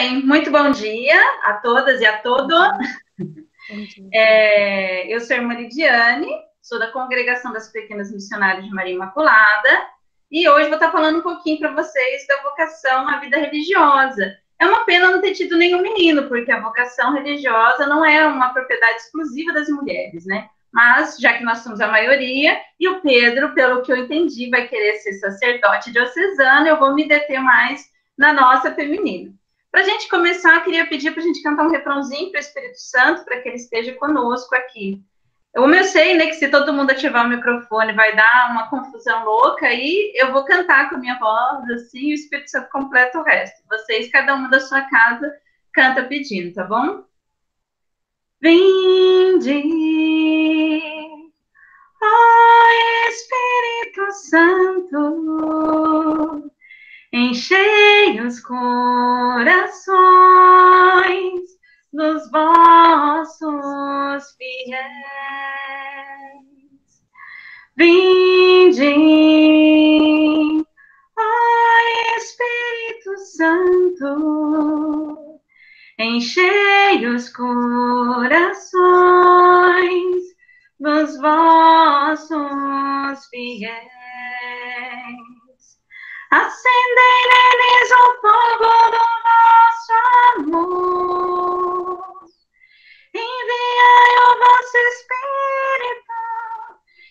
bem, muito bom dia a todas e a todos. Eu sou a irmã Lidiane, sou da Congregação das Pequenas Missionárias de Maria Imaculada, e hoje vou estar falando um pouquinho para vocês da vocação à vida religiosa. É uma pena não ter tido nenhum menino, porque a vocação religiosa não é uma propriedade exclusiva das mulheres, né? Mas, já que nós somos a maioria, e o Pedro, pelo que eu entendi, vai querer ser sacerdote diocesano, eu vou me deter mais na nossa feminina. Para a gente começar, eu queria pedir para a gente cantar um refrãozinho para o Espírito Santo, para que ele esteja conosco aqui. Eu sei, né, que se todo mundo ativar o microfone vai dar uma confusão louca, e eu vou cantar com a minha voz, assim, e o Espírito Santo completa o resto. Vocês, cada uma da sua casa, canta pedindo, tá bom? Vinde, ó Espírito Santo, enchei os corações dos vossos fiéis. Vinde, ó Espírito Santo, enchei os corações dos vossos fiéis. Acendei neles o fogo do vosso amor. Enviai o vosso Espírito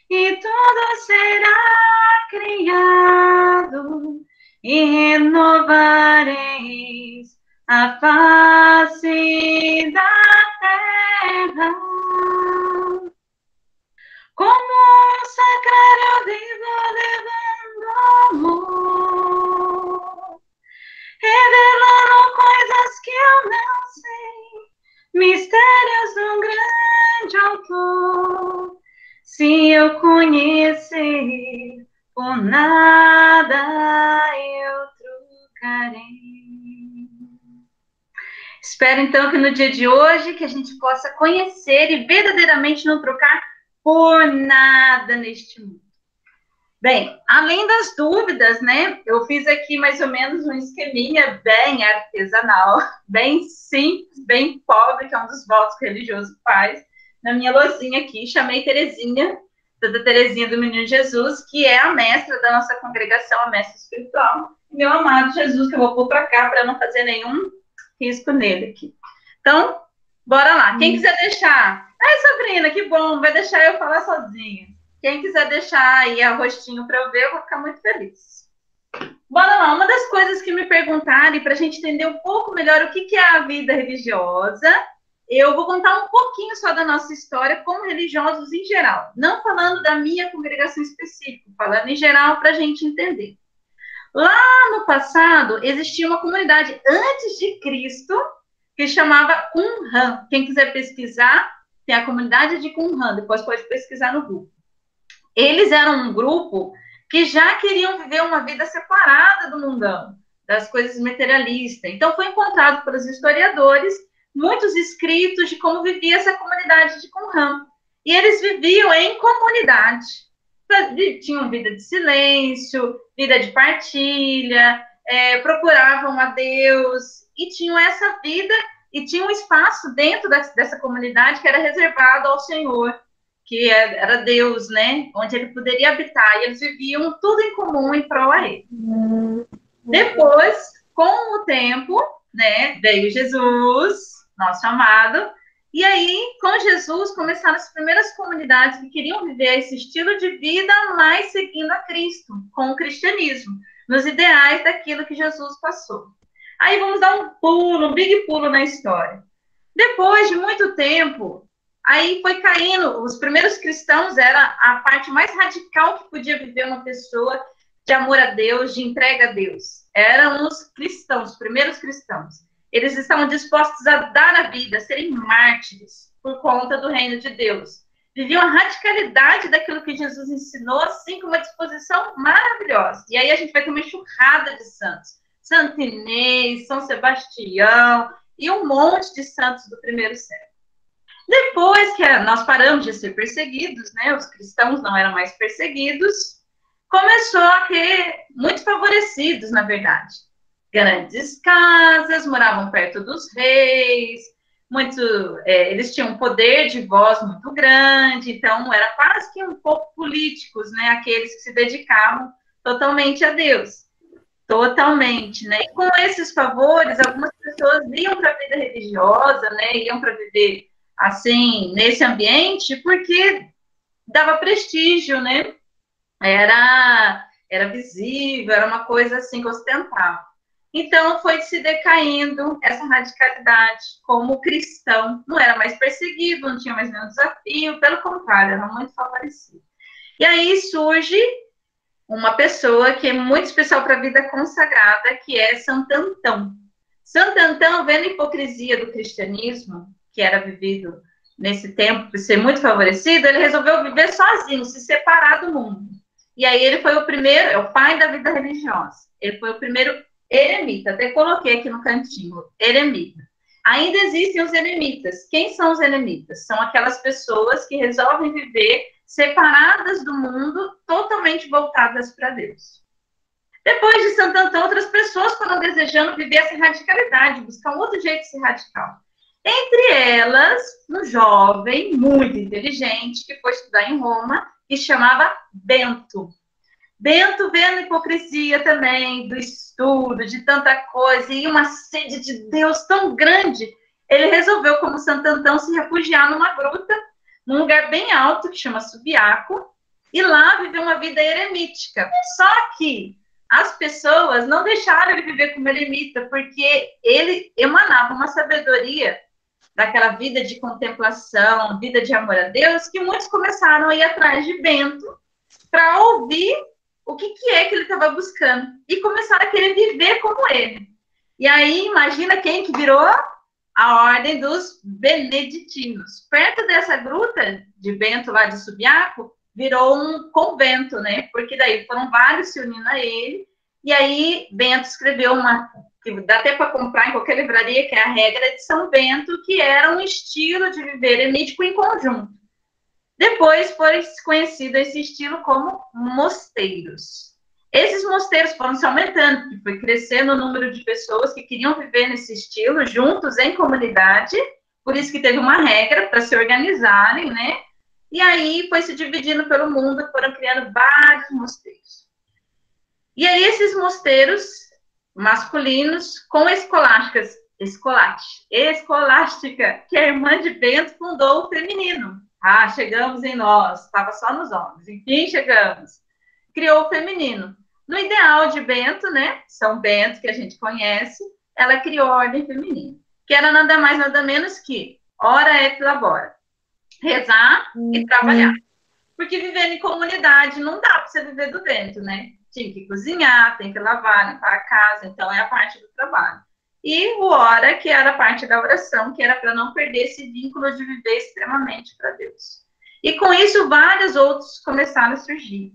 e tudo será criado e renovareis a face da terra. Como um sacrário vivo levando amor, revelando coisas que eu não sei, mistérios de um grande autor. Se eu conhecer, por nada eu trocarei. Espero, então, que no dia de hoje, que a gente possa conhecer e verdadeiramente não trocar por nada neste mundo. Bem, além das dúvidas, né, eu fiz aqui mais ou menos um esqueminha bem artesanal, bem simples, bem pobre, que é um dos votos que o religioso faz, na minha lousinha aqui. Chamei Terezinha, da Terezinha do Menino Jesus, que é a mestra da nossa congregação, a mestra espiritual, meu amado Jesus, que eu vou pôr para cá para não fazer nenhum risco nele aqui. Então, bora lá. Quem quiser deixar... Ai, Sabrina, que bom, vai deixar eu falar sozinha. Quem quiser deixar aí o rostinho para eu ver, eu vou ficar muito feliz. Bora lá, uma das coisas que me perguntarem, para a gente entender um pouco melhor o que é a vida religiosa, eu vou contar um pouquinho só da nossa história como religiosos em geral. Não falando da minha congregação específica, falando em geral para a gente entender. Lá no passado, existia uma comunidade antes de Cristo que chamava Qumran. Quem quiser pesquisar, tem a comunidade de Qumran, depois pode pesquisar no Google. Eles eram um grupo que já queriam viver uma vida separada do mundão, das coisas materialistas. Então, foi encontrado pelos historiadores muitos escritos de como vivia essa comunidade de Qumran. E eles viviam em comunidade. Tinham vida de silêncio, vida de partilha, procuravam a Deus, e tinham essa vida, e tinha um espaço dentro dessa comunidade que era reservado ao Senhor, que era Deus, né? Onde ele poderia habitar, e eles viviam tudo em comum em prol a ele. Depois, com o tempo, né, veio Jesus, nosso amado, e aí, com Jesus, começaram as primeiras comunidades que queriam viver esse estilo de vida, mas seguindo a Cristo, com o cristianismo, nos ideais daquilo que Jesus passou. Aí vamos dar um pulo, um big pulo na história. Depois de muito tempo, aí foi caindo, os primeiros cristãos era a parte mais radical que podia viver uma pessoa de amor a Deus, de entrega a Deus. Eram os cristãos, os primeiros cristãos. Eles estavam dispostos a dar a vida, a serem mártires por conta do reino de Deus. Viviam a radicalidade daquilo que Jesus ensinou, assim, com uma disposição maravilhosa. E aí a gente vai ter uma enxurrada de santos. Santo Inês, São Sebastião e um monte de santos do primeiro século. Depois que nós paramos de ser perseguidos, né, os cristãos não eram mais perseguidos, começou a ter muitos favorecidos, na verdade. grandes casas, moravam perto dos reis, eles tinham um poder de voz muito grande, então era quase que um pouco políticos, né? Aqueles que se dedicavam totalmente a Deus. Totalmente, né? E com esses favores, algumas pessoas iam para a vida religiosa, né? Iam para viver assim, nesse ambiente, porque dava prestígio, né? Era visível, era uma coisa assim que ostentava. Então foi se decaindo essa radicalidade como cristão, não era mais perseguido, não tinha mais nenhum desafio, pelo contrário, era muito favorecido. E aí surge uma pessoa que é muito especial para a vida consagrada, que é Santo Antão. Santo Antão, vendo a hipocrisia do cristianismo, que era vivido nesse tempo, por ser muito favorecido, ele resolveu viver sozinho, se separar do mundo. E aí ele foi o primeiro, é o pai da vida religiosa. Ele foi o primeiro eremita, até coloquei aqui no cantinho, eremita. Ainda existem os eremitas. Quem são os eremitas? São aquelas pessoas que resolvem viver separadas do mundo, totalmente voltadas para Deus. Depois de Santo Antão, outras pessoas foram desejando viver essa radicalidade, buscar um outro jeito de ser radical. Entre elas, um jovem muito inteligente que foi estudar em Roma, que chamava Bento. Bento, vendo a hipocrisia também do estudo, de tanta coisa, e uma sede de Deus tão grande, ele resolveu, como Santo Antão, se refugiar numa gruta, num lugar bem alto, que chama Subiaco, e lá viver uma vida eremítica. Só que as pessoas não deixaram ele viver como eremita, porque ele emanava uma sabedoria daquela vida de contemplação, vida de amor a Deus, que muitos começaram a ir atrás de Bento para ouvir o que é que ele estava buscando e começaram a querer viver como ele. E aí, imagina quem que virou? A ordem dos beneditinos. Perto dessa gruta de Bento, lá de Subiaco, virou um convento, né? Porque daí foram vários se unindo a ele. E aí, Bento escreveu uma, que dá até para comprar em qualquer livraria, que é a Regra de São Bento, que era um estilo de viver eremítico em conjunto. Depois foi conhecido esse estilo como mosteiros. Esses mosteiros foram se aumentando, porque foi crescendo o número de pessoas que queriam viver nesse estilo, juntos, em comunidade, por isso que teve uma regra para se organizarem, né? E aí foi se dividindo pelo mundo, foram criando vários mosteiros. E aí esses mosteiros masculinos com escolástica, que é a irmã de Bento, fundou o feminino. Ah, chegamos em nós, estava só nos homens. Enfim, chegamos. Criou o feminino. No ideal de Bento, né, São Bento, que a gente conhece, ela criou a ordem feminina, que era nada mais, nada menos que ora et labora, rezar e trabalhar. Porque vivendo em comunidade não dá para você viver do vento, né? Tinha que cozinhar, tem que lavar, limpar a casa, então é a parte do trabalho. E o ora, que era a parte da oração, que era para não perder esse vínculo de viver extremamente para Deus. E com isso, vários outros começaram a surgir.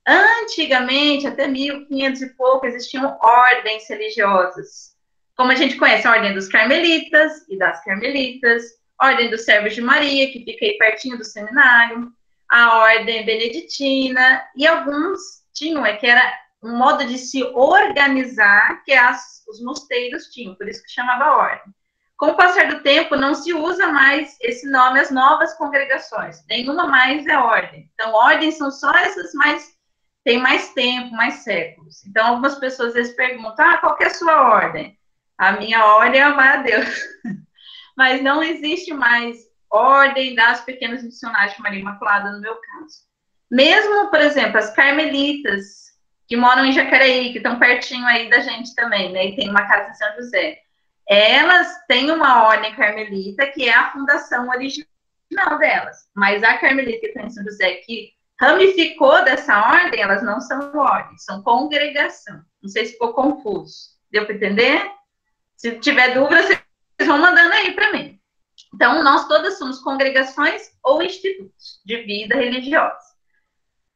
Antigamente, até 1500 e pouco, existiam ordens religiosas. Como a gente conhece, a ordem dos carmelitas e das carmelitas, a ordem dos servos de Maria, que fica aí pertinho do seminário, a ordem beneditina, e alguns tinham, que era um modo de se organizar que os mosteiros tinham, por isso que chamava ordem. Com o passar do tempo, não se usa mais esse nome às novas congregações, nenhuma mais é ordem. Então, ordens são só essas mais, tem mais tempo, mais séculos. Então, algumas pessoas às vezes perguntam, qual que é a sua ordem? A minha ordem é amar a Deus. Mas não existe mais ordem das pequenas missionárias de Maria Imaculada, no meu caso. Mesmo, por exemplo, as carmelitas, que moram em Jacareí, que estão pertinho aí da gente também, né? E tem uma casa em São José. Elas têm uma ordem carmelita, que é a fundação original delas. Mas a carmelita que está em São José, que ramificou dessa ordem, elas não são ordem, são congregação. Não sei se ficou confuso. Deu para entender? Se tiver dúvida, vocês vão mandando aí para mim. Então, nós todas somos congregações ou institutos de vida religiosa.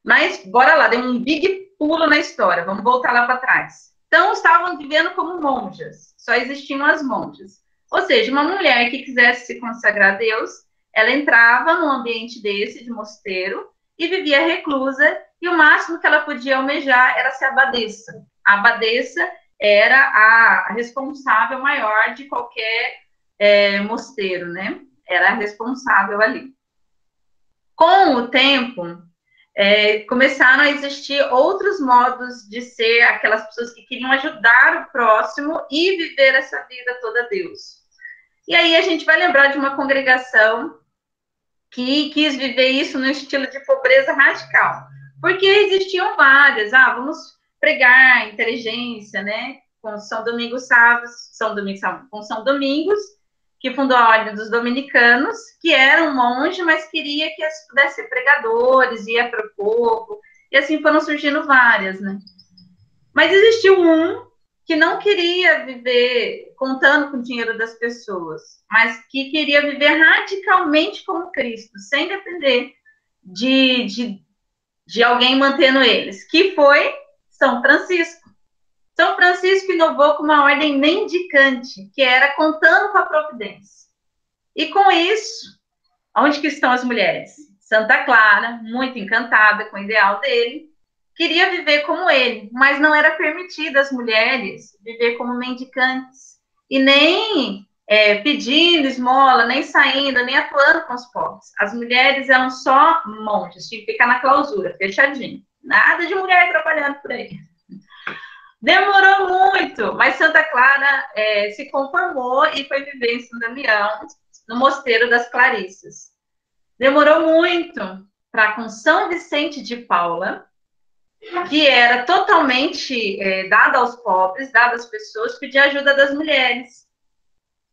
Mas, bora lá, deu um big pulo na história, vamos voltar lá para trás. Então, estavam vivendo como monjas, só existiam as monjas. Ou seja, uma mulher que quisesse se consagrar a Deus, ela entrava num ambiente desse, de mosteiro, e vivia reclusa, e o máximo que ela podia almejar era ser abadesa. A abadesa era a responsável maior de qualquer mosteiro, né? Era a responsável ali. Com o tempo, começaram a existir outros modos de ser aquelas pessoas que queriam ajudar o próximo e viver essa vida toda a Deus. E aí a gente vai lembrar de uma congregação que quis viver isso no estilo de pobreza radical. Porque existiam várias, vamos pregar inteligência, né? Com São Domingos Savos, com São Domingos, que fundou a Ordem dos Dominicanos, que era um monge, mas queria que pudesse ser pregadores, ia para o povo, e assim foram surgindo várias, né? Mas existiu um que não queria viver contando com o dinheiro das pessoas, mas que queria viver radicalmente como Cristo, sem depender de alguém mantendo eles, que foi São Francisco. São Francisco inovou com uma ordem mendicante, que era contando com a providência. E com isso, onde que estão as mulheres? Santa Clara, muito encantada com o ideal dele, queria viver como ele, mas não era permitido às mulheres viver como mendicantes, e nem pedindo esmola, nem saindo, nem atuando com os pobres. As mulheres eram só monges, tinha que ficar na clausura, fechadinho. Nada de mulher trabalhando por aí. Demorou muito, mas Santa Clara se conformou e foi viver em São Damião, no Mosteiro das Clarissas. Demorou muito para com São Vicente de Paula, que era totalmente dada aos pobres, dada às pessoas, pedir ajuda das mulheres.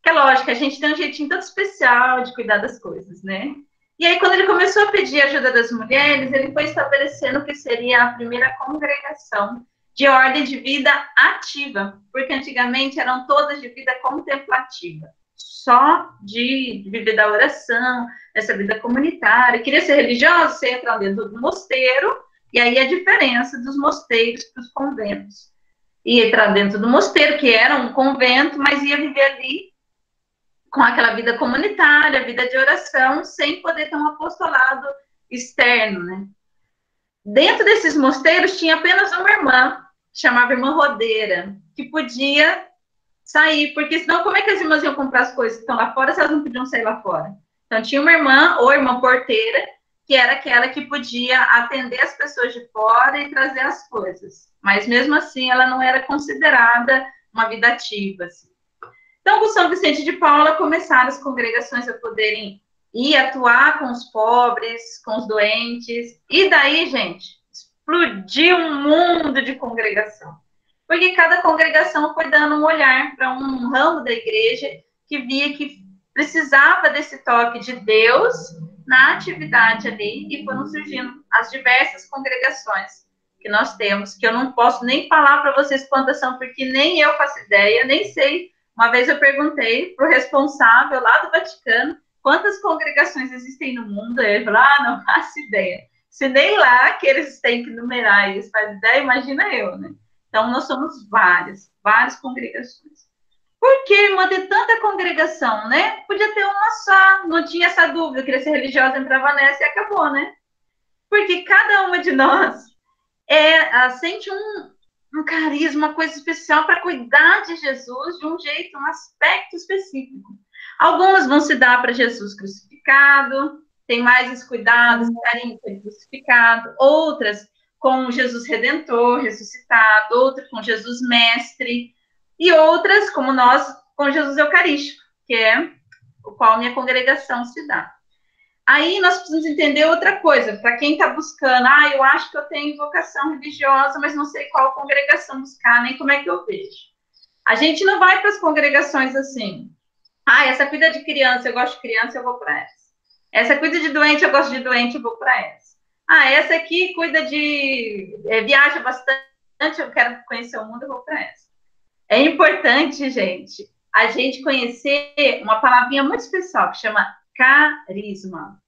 Que é lógico, a gente tem um jeitinho todo especial de cuidar das coisas, né? E aí, quando ele começou a pedir ajuda das mulheres, ele foi estabelecendo o que seria a primeira congregação de ordem de vida ativa, porque antigamente eram todas de vida contemplativa, só de viver da oração, essa vida comunitária. Queria ser religioso, você entra dentro do mosteiro, e aí a diferença dos mosteiros para os conventos. Ia entrar dentro do mosteiro, que era um convento, mas ia viver ali com aquela vida comunitária, vida de oração, sem poder ter um apostolado externo, né? Dentro desses mosteiros tinha apenas uma irmã, chamava Irmã Rodeira, que podia sair, porque senão como é que as irmãs iam comprar as coisas que estão lá fora se elas não podiam sair lá fora? Então tinha uma irmã, ou irmã porteira, que era aquela que podia atender as pessoas de fora e trazer as coisas. Mas mesmo assim ela não era considerada uma vida ativa, assim. Então, com São Vicente de Paula, começaram as congregações a poderem ir atuar com os pobres, com os doentes. E daí, gente, explodiu um mundo de congregação. Porque cada congregação foi dando um olhar para um ramo da igreja que via que precisava desse toque de Deus na atividade ali, e foram surgindo as diversas congregações que nós temos, que eu não posso nem falar para vocês quantas são, porque nem eu faço ideia, nem sei. Uma vez eu perguntei para o responsável lá do Vaticano quantas congregações existem no mundo, e ele falou, não faço ideia. Se nem lá que eles têm que numerar, eles fazem ideia, imagina eu, né? Então, nós somos várias congregações. Por que manter tanta congregação, né? Podia ter uma só, não tinha essa dúvida, queria ser religiosa, entrava nessa e acabou, né? Porque cada uma de nós sente um carisma, uma coisa especial para cuidar de Jesus de um jeito, um aspecto específico. Algumas vão se dar para Jesus crucificado, tem mais esse cuidado, esse carinho com ele crucificado. Outras com Jesus Redentor, ressuscitado. Outras com Jesus Mestre. E outras, como nós, com Jesus Eucarístico, que é o qual minha congregação se dá. Aí nós precisamos entender outra coisa, para quem está buscando, eu acho que eu tenho vocação religiosa, mas não sei qual congregação buscar, nem como é que eu vejo. A gente não vai para as congregações assim, essa cuida de criança, eu gosto de criança, eu vou para essa. Essa cuida de doente, eu gosto de doente, eu vou para essa. Essa aqui cuida de... viaja bastante, eu quero conhecer o mundo, eu vou para essa. É importante, gente, a gente conhecer uma palavrinha muito especial, que chama carisma.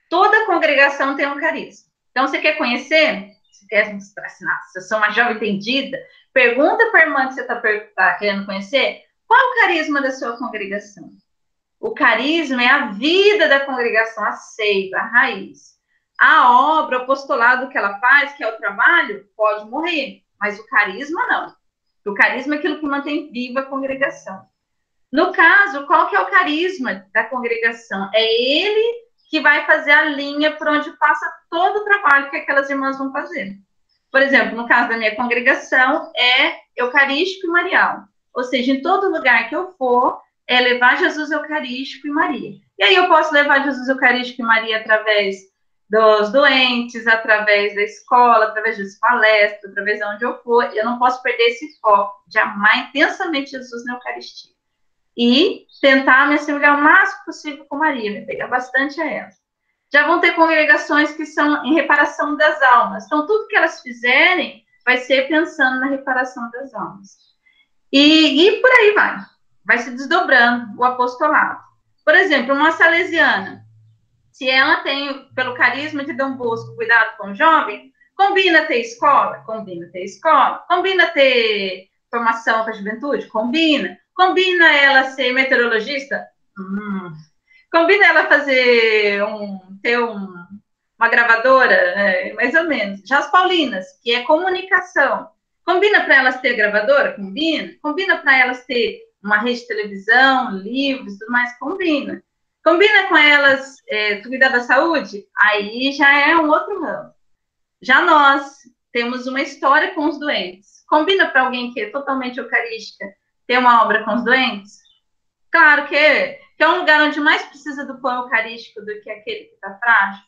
Toda congregação tem um carisma. Então, você quer conhecer? Você quer mostrar assim, se eu sou uma jovem entendida? Pergunta para a irmã que você está querendo conhecer, qual é o carisma da sua congregação? O carisma é a vida da congregação, a seiva, a raiz. A obra, o apostolado que ela faz, que é o trabalho, pode morrer, mas o carisma não. O carisma é aquilo que mantém viva a congregação. No caso, qual que é o carisma da congregação? É ele que vai fazer a linha por onde passa todo o trabalho que aquelas irmãs vão fazer. Por exemplo, no caso da minha congregação, é eucarístico e marial. Ou seja, em todo lugar que eu for, é levar Jesus Eucarístico e Maria. E aí eu posso levar Jesus Eucarístico e Maria através dos doentes, através da escola, através das palestras, através de onde eu for. Eu não posso perder esse foco de amar intensamente Jesus na Eucaristia. E tentar me assemelhar o máximo possível com Maria, me pegar bastante a ela. Já vão ter congregações que são em reparação das almas. Então, tudo que elas fizerem vai ser pensando na reparação das almas. E por aí vai. Vai se desdobrando o apostolado. Por exemplo, uma salesiana, se ela tem, pelo carisma de Dom Bosco, cuidado com o jovem, combina ter escola? Combina ter escola. Combina ter formação para a juventude? Combina. Combina ela ser meteorologista? Combina ela ter uma gravadora? Mais ou menos. Já as paulinas, que é comunicação. Combina para elas ter gravadora? Combina. Combina para elas ter uma rede de televisão, livros, tudo mais? Combina. Combina com elas cuidar da saúde? Aí já é um outro ramo. Já nós temos uma história com os doentes. Combina para alguém que é totalmente eucarística ter uma obra com os doentes? Claro que é um lugar onde mais precisa do pão eucarístico do que aquele que está frágil.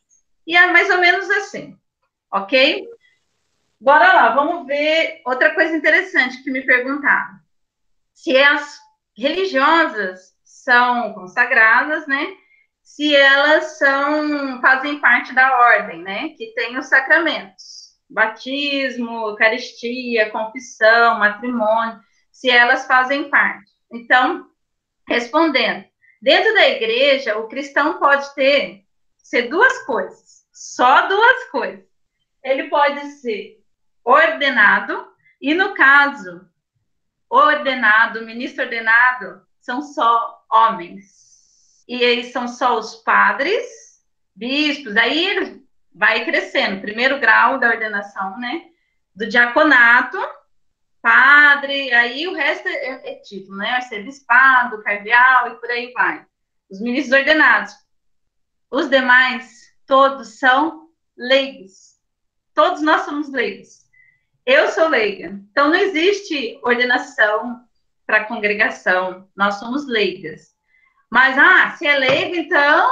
E é mais ou menos assim, ok? Bora lá, vamos ver outra coisa interessante que me perguntaram. Se as religiosas são consagradas, né? Se elas fazem parte da ordem, né? Que tem os sacramentos. Batismo, Eucaristia, confissão, matrimônio. Se elas fazem parte. Então, respondendo, dentro da igreja, o cristão pode ser duas coisas, só duas coisas. Ele pode ser ordenado, e no caso, ordenado, ministro ordenado, são só homens. E eles são só os padres, bispos, aí ele vai crescendo, primeiro grau da ordenação, né? Do diaconato, padre, aí o resto é título, né? Arcebispado, cardeal e por aí vai. Os ministros ordenados. Os demais, todos são leigos. Todos nós somos leigos. Eu sou leiga. Então, não existe ordenação para congregação. Nós somos leigas. Mas, se é leigo, então,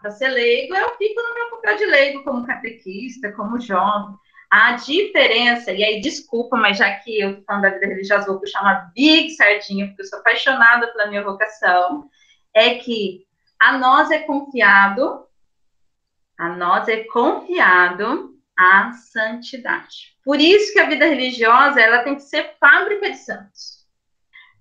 para ser leigo, eu fico no meu papel de leigo, como catequista, como jovem. A diferença, e aí desculpa, mas já que eu estou falando da vida religiosa, vou puxar uma big sardinha, porque eu sou apaixonada pela minha vocação, é que a nós é confiado a santidade. Por isso que a vida religiosa, ela tem que ser fábrica de santos.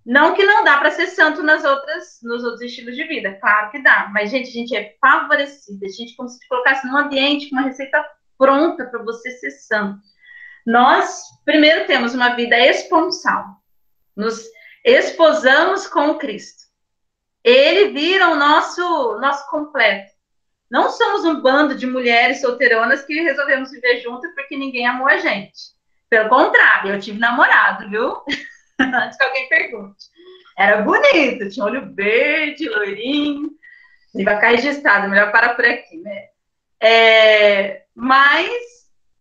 Não que não dá para ser santo nos outros estilos de vida, claro que dá, mas, gente, a gente é favorecida, a gente como se colocasse num ambiente com uma receita pronta para você ser santo. Nós, primeiro, temos uma vida esponsal, nos esposamos com Cristo. Ele vira o nosso completo. Não somos um bando de mulheres solteironas que resolvemos viver juntas porque ninguém amou a gente. Pelo contrário, eu tive namorado, viu? Antes que alguém pergunte. Era bonito, tinha olho verde, loirinho. E vai ficar registrado, melhor parar por aqui, né? Mas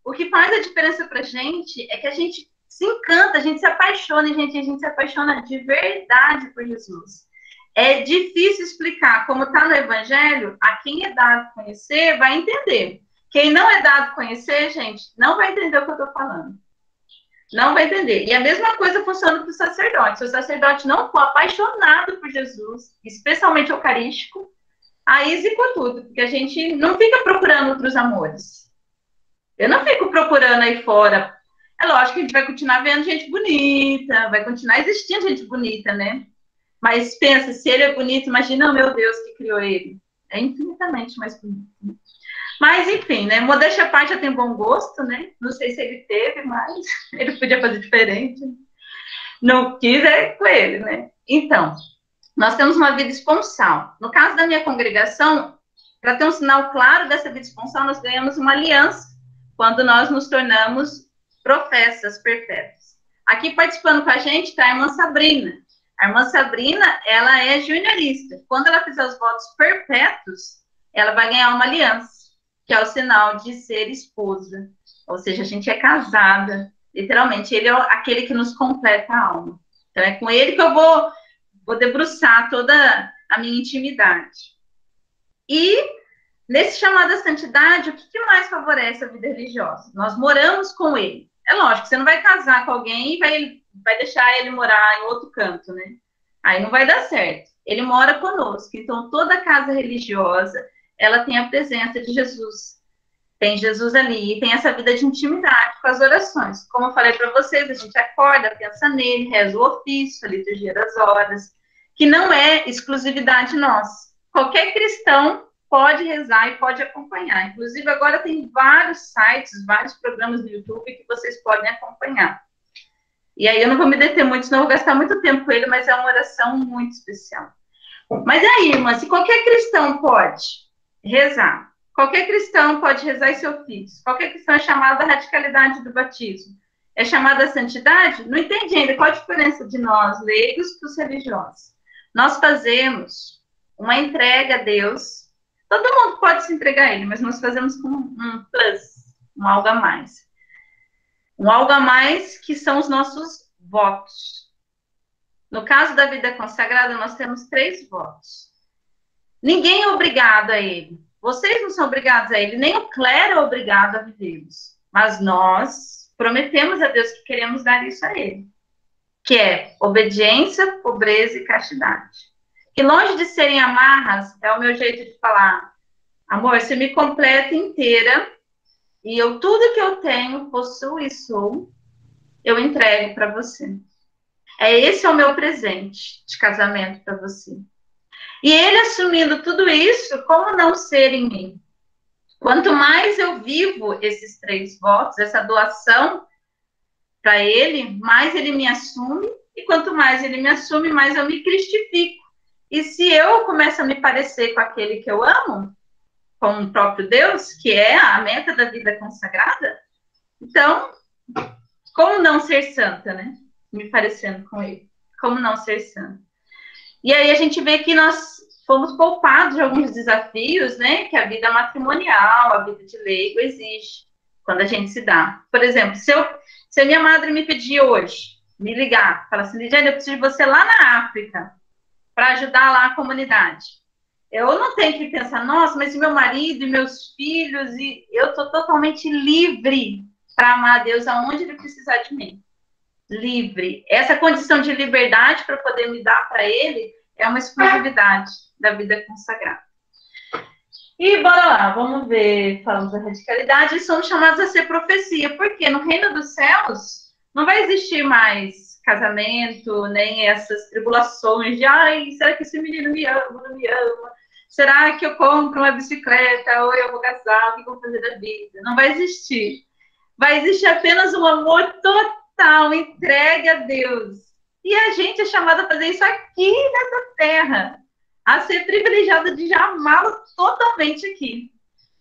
o que faz a diferença pra gente é que a gente se encanta, a gente se apaixona, a gente se apaixona de verdade por Jesus. É difícil explicar, como está no Evangelho, a quem é dado conhecer vai entender. Quem não é dado conhecer, gente, não vai entender o que eu estou falando. Não vai entender. E a mesma coisa funciona para o sacerdote. Se o sacerdote não for apaixonado por Jesus, especialmente eucarístico, aí zicou tudo, porque a gente não fica procurando outros amores. Eu não fico procurando aí fora. É lógico que a gente vai continuar vendo gente bonita, vai continuar existindo gente bonita, né? Mas pensa, se ele é bonito, imagina, meu Deus, que criou ele. É infinitamente mais bonito. Mas, enfim, né? Modéstia à parte já tem bom gosto, né? Não sei se ele teve, mas ele podia fazer diferente. Não quis, é com ele, né? Então, nós temos uma vida esponsal. No caso da minha congregação, para ter um sinal claro dessa vida esponsal, nós ganhamos uma aliança quando nós nos tornamos professas perpétuas. Aqui participando com a gente está a irmã Sabrina. A irmã Sabrina, ela é juniorista. Quando ela fizer os votos perpétuos, ela vai ganhar uma aliança, que é o sinal de ser esposa. Ou seja, a gente é casada, literalmente. Ele é aquele que nos completa a alma. Então, é com ele que eu vou debruçar toda a minha intimidade. E, nesse chamado à santidade, o que mais favorece a vida religiosa? Nós moramos com ele. É lógico, você não vai casar com alguém e vai deixar ele morar em outro canto, né? Aí não vai dar certo. Ele mora conosco. Então, toda casa religiosa, ela tem a presença de Jesus. Tem Jesus ali, e tem essa vida de intimidade com as orações. Como eu falei para vocês, a gente acorda, pensa nele, reza o ofício, a liturgia das horas, que não é exclusividade nossa. Qualquer cristão pode rezar e pode acompanhar. Inclusive, agora tem vários sites, vários programas no YouTube que vocês podem acompanhar. E aí eu não vou me deter muito, senão eu vou gastar muito tempo com ele, mas é uma oração muito especial. Mas aí, irmã, se qualquer cristão pode rezar, qualquer cristão pode rezar esse ofício, qualquer cristão é chamado à radicalidade do batismo, é chamado à santidade, não entende ainda qual a diferença de nós, leigos, para os religiosos. Nós fazemos uma entrega a Deus, todo mundo pode se entregar a Ele, mas nós fazemos com um plus, um algo a mais. Um algo a mais que são os nossos votos. No caso da vida consagrada, nós temos 3 votos. Ninguém é obrigado a ele. Vocês não são obrigados a ele, nem o clero é obrigado a vivê-los. Mas nós prometemos a Deus que queremos dar isso a ele. Que é obediência, pobreza e castidade. Que longe de serem amarras, é o meu jeito de falar. Amor, você me completa inteira e tudo que eu tenho, possuo e sou, eu entrego para você. Esse é o meu presente de casamento para você. E ele assumindo tudo isso, como não ser em mim? Quanto mais eu vivo esses 3 votos, essa doação para ele, mais ele me assume, e quanto mais ele me assume, mais eu me cristifico. E se eu começo a me parecer com aquele que eu amo, com o próprio Deus, que é a meta da vida consagrada, então, como não ser santa, né? Me parecendo com ele. Como não ser santa? E aí a gente vê que nós fomos poupados de alguns desafios, né? Que a vida matrimonial, a vida de leigo exige quando a gente se dá. Por exemplo, se a minha madre me pedir hoje, me ligar, falar assim, Lidiane, eu preciso de você lá na África para ajudar lá a comunidade. Eu não tenho que pensar, nossa, mas e meu marido e meus filhos, e eu estou totalmente livre para amar a Deus aonde ele precisar de mim. Livre. Essa condição de liberdade para poder me dar para ele é uma exclusividade da vida consagrada. E bora lá, vamos ver, falamos da radicalidade e somos chamados a ser profecia, porque no reino dos céus não vai existir mais casamento, nem essas tribulações de, ai, será que esse menino me ama, não me ama? Será que eu compro uma bicicleta ou eu vou casar, o que eu vou fazer da vida? Não vai existir. Vai existir apenas um amor total, entregue a Deus. E a gente é chamado a fazer isso aqui nessa terra, a ser privilegiado de já amá-lo totalmente aqui.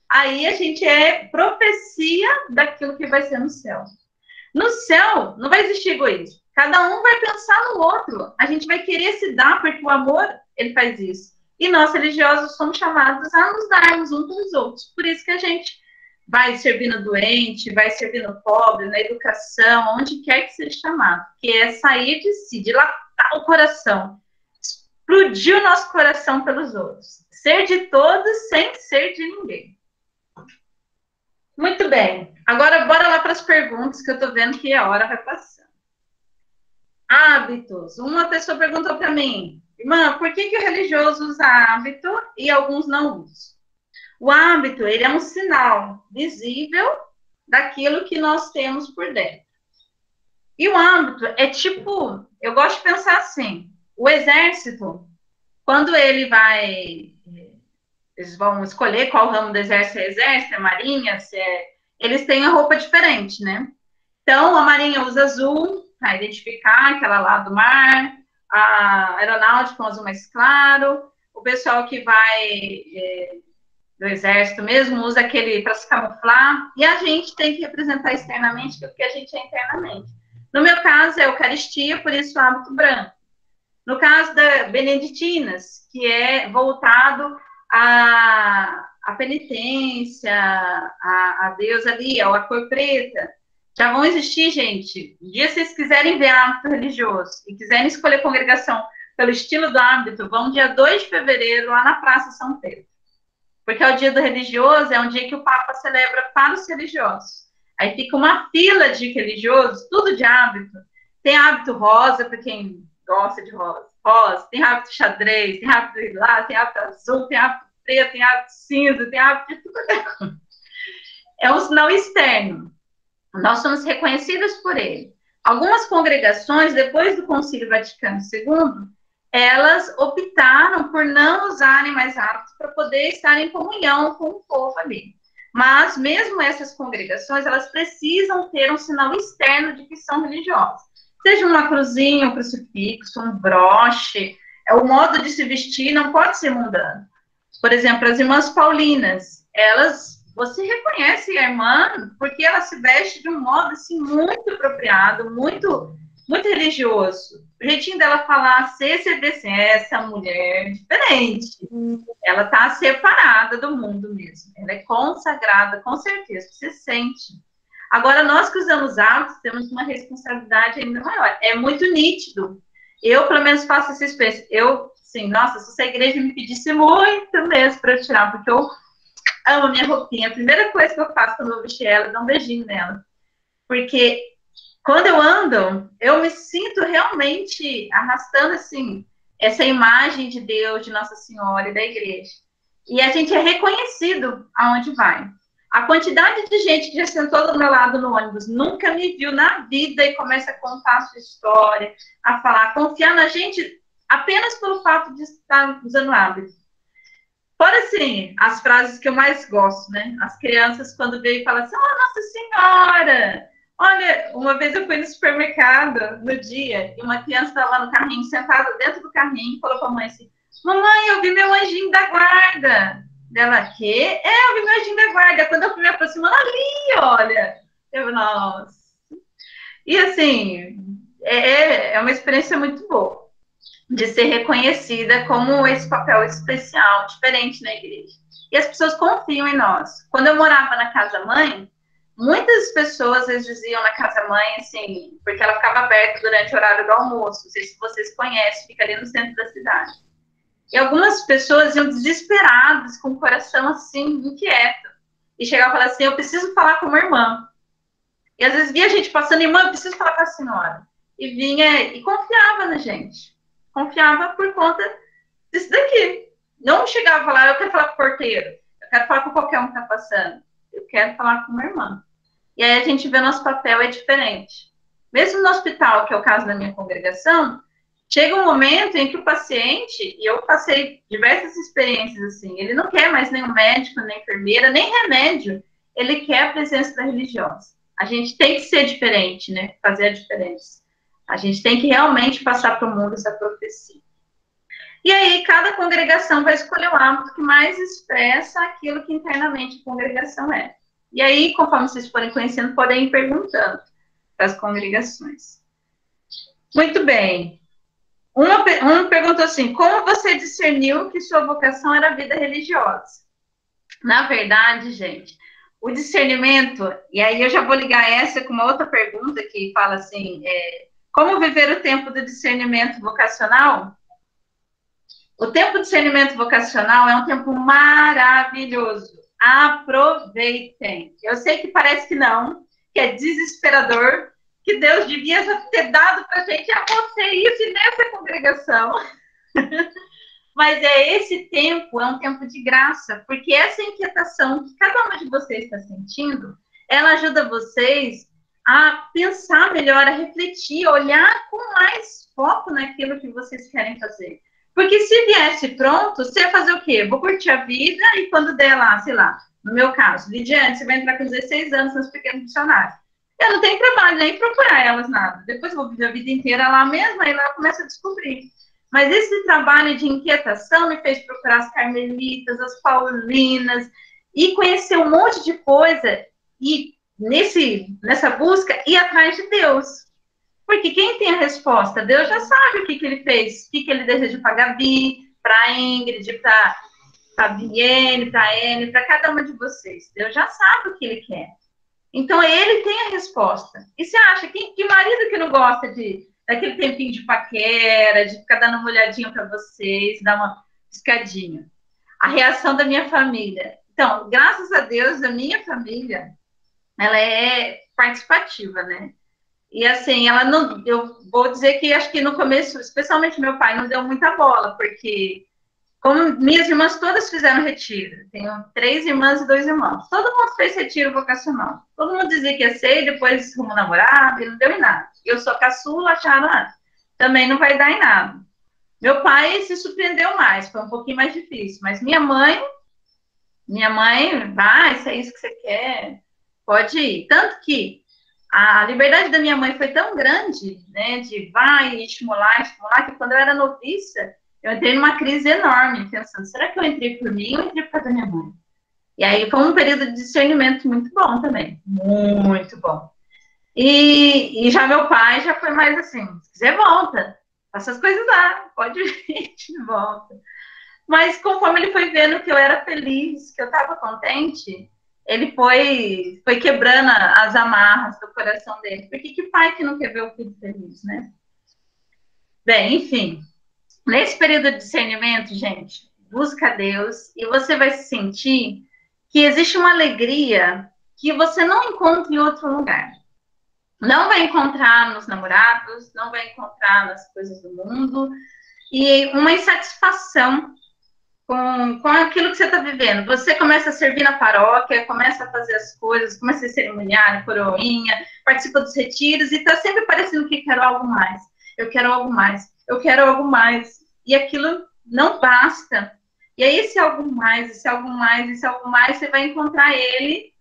Aí a gente é profecia daquilo que vai ser no céu. No céu não vai existir egoísmo. Cada um vai pensar no outro. A gente vai querer se dar, porque o amor, ele faz isso. E nós, religiosos, somos chamados a nos darmos uns pelos outros. Por isso que a gente vai servindo doente, vai servindo pobre, na educação, onde quer que seja chamado. Que é sair de si, dilatar o coração. Explodir o nosso coração pelos outros. Ser de todos sem ser de ninguém. Muito bem. Agora, bora lá para as perguntas, que eu estou vendo que a hora vai passando. Hábitos. Uma pessoa perguntou para mim, irmã, por que o religioso usa hábito e alguns não usam? O hábito, ele é um sinal visível daquilo que nós temos por dentro. E o hábito é tipo, eu gosto de pensar assim, o exército, quando eles vão escolher qual ramo do exército é marinha, eles têm a roupa diferente, né? Então, a marinha usa azul, para identificar aquela lá do mar, a aeronáutica um azul mais claro, o pessoal que vai do exército mesmo usa aquele para se camuflar, e a gente tem que representar externamente o que a gente é internamente. No meu caso, é a Eucaristia, por isso o hábito branco. No caso da Beneditinas, que é voltado à penitência, a Deus ali, a cor preta, já vão existir, gente. Um dia vocês quiserem ver hábito religioso e quiserem escolher congregação pelo estilo do hábito, vão dia 2 de fevereiro lá na Praça São Pedro. Porque é o dia do religioso, é um dia que o Papa celebra para os religiosos. Aí fica uma fila de religiosos, tudo de hábito. Tem hábito rosa, para quem gosta de rosa, tem hábito xadrez, tem hábito lilás, tem hábito azul, tem hábito preto, tem hábito cinza, tem hábito de tudo. É um sinal externo. Nós somos reconhecidos por ele. Algumas congregações, depois do Concílio Vaticano II, elas optaram por não usarem mais hábitos para poder estar em comunhão com o povo ali. Mas, mesmo essas congregações, elas precisam ter um sinal externo de que são religiosas. Seja uma cruzinha, um crucifixo, um broche, o modo de se vestir não pode ser mundano. Por exemplo, as irmãs paulinas, você reconhece a irmã porque ela se veste de um modo assim muito apropriado, muito religioso. O jeitinho dela falar CCDC, essa mulher diferente. Ela está separada do mundo mesmo. Ela é consagrada, com certeza, você sente. Agora, nós que usamos hábitos, temos uma responsabilidade ainda maior. É muito nítido. Eu, pelo menos, faço essa experiência. Sim, nossa, se a igreja me pedisse muito mesmo para eu tirar, porque eu amo a minha roupinha. A primeira coisa que eu faço quando eu vestir ela é dar um beijinho nela. Porque quando eu ando, eu me sinto realmente arrastando, assim, essa imagem de Deus, de Nossa Senhora e da igreja. E a gente é reconhecido aonde vai. A quantidade de gente que já sentou do meu lado no ônibus, nunca me viu na vida e começa a contar a sua história, a falar, confiar na gente apenas pelo fato de estar usando hábito. Fora, assim, as frases que eu mais gosto, né? As crianças, quando veem, falam assim, oh, Nossa Senhora! Olha, uma vez eu fui no supermercado, no dia, e uma criança estava no carrinho, sentada dentro do carrinho, e falou para a mãe assim, mamãe, eu vi meu anjinho da guarda. Dela, quê? Eu vi meu anjinho da guarda. Quando eu fui me aproximando, ali, olha. Eu, nossa. E, assim, é uma experiência muito boa de ser reconhecida como esse papel especial, diferente na igreja. E as pessoas confiam em nós. Quando eu morava na casa-mãe, muitas pessoas, às vezes, diziam na casa-mãe, assim, porque ela ficava aberta durante o horário do almoço, não sei se vocês conhecem, fica ali no centro da cidade. E algumas pessoas iam desesperadas, com o coração, assim, inquieto. E chegavam e falavam assim, eu preciso falar com uma irmã. E às vezes via a gente passando, irmã, eu preciso falar com a senhora. E vinha e confiava na gente. Confiava por conta disso daqui. Não chegava a falar, eu quero falar com o porteiro, eu quero falar com qualquer um que está passando, eu quero falar com uma irmã. E aí a gente vê nosso papel é diferente. Mesmo no hospital, que é o caso da minha congregação, chega um momento em que o paciente, e eu passei diversas experiências assim, ele não quer mais nem um médico, nem enfermeira, nem remédio, ele quer a presença da religiosa. A gente tem que ser diferente, né? Fazer a diferença. A gente tem que realmente passar para o mundo essa profecia. E aí, cada congregação vai escolher o hábito que mais expressa aquilo que internamente a congregação é. E aí, conforme vocês forem conhecendo, podem ir perguntando para as congregações. Muito bem. Um perguntou assim, como você discerniu que sua vocação era a vida religiosa? Na verdade, gente, o discernimento, e aí eu já vou ligar essa com uma outra pergunta que fala assim, como viver o tempo do discernimento vocacional? O tempo do discernimento vocacional é um tempo maravilhoso. Aproveitem. Eu sei que parece que não, que é desesperador, que Deus devia ter dado para a gente a você isso e nessa congregação. Mas esse tempo é um tempo de graça, porque essa inquietação que cada uma de vocês está sentindo, ela ajuda vocês a pensar melhor, a refletir, a olhar com mais foco naquilo que vocês querem fazer. Porque se viesse pronto, você ia fazer o quê? Vou curtir a vida e quando der lá, sei lá, no meu caso, Lidiane, você vai entrar com 16 anos nos pequenos missionários. Eu não tenho trabalho nem procurar elas nada. Depois eu vou viver a vida inteira lá mesmo, aí lá eu começo a descobrir. Mas esse trabalho de inquietação me fez procurar as carmelitas, as paulinas, e conhecer um monte de coisa, e nessa busca, ir atrás de Deus. Porque quem tem a resposta? Deus já sabe o que ele fez, o que ele deseja para a Gabi, para a Ingrid, para a Biene, para a Anne, para cada uma de vocês. Deus já sabe o que ele quer. Então, ele tem a resposta. E você acha que marido que não gosta daquele tempinho de paquera, de ficar dando uma olhadinha para vocês, dar uma piscadinha? A reação da minha família. Então, graças a Deus, a minha família, ela é participativa, né? E assim, ela não, eu vou dizer que acho que no começo, especialmente meu pai, não deu muita bola, porque como minhas irmãs todas fizeram retiro, tenho 3 irmãs e 2 irmãos, todo mundo fez retiro vocacional. Todo mundo dizia que ia ser, e depois arrumou namorado, e não deu em nada. Eu sou caçula, acharam, também não vai dar em nada. Meu pai se surpreendeu mais, foi um pouquinho mais difícil, mas minha mãe, vai, se é isso que você quer, pode ir. Tanto que a liberdade da minha mãe foi tão grande, né, de vai, estimular, que quando eu era noviça, eu entrei numa crise enorme, pensando, será que eu entrei por mim ou eu entrei por causa da minha mãe? E aí foi um período de discernimento muito bom também, muito bom. E já meu pai já foi mais assim, se quiser volta, faça as coisas lá, pode vir, de volta. Mas conforme ele foi vendo que eu era feliz, que eu estava contente, ele foi quebrando as amarras do coração dele. Porque que pai que não quer ver o filho feliz, né? Bem, enfim, nesse período de discernimento, gente, busca Deus e você vai se sentir que existe uma alegria que você não encontra em outro lugar. Não vai encontrar nos namorados, não vai encontrar nas coisas do mundo, e uma insatisfação com aquilo que você está vivendo. Você começa a servir na paróquia, começa a fazer as coisas, começa a cerimoniar, coroinha, participa dos retiros, e está sempre parecendo que quero algo mais. Eu quero algo mais, eu quero algo mais. E aquilo não basta. E aí, esse algo mais, esse algo mais, esse algo mais, você vai encontrar ele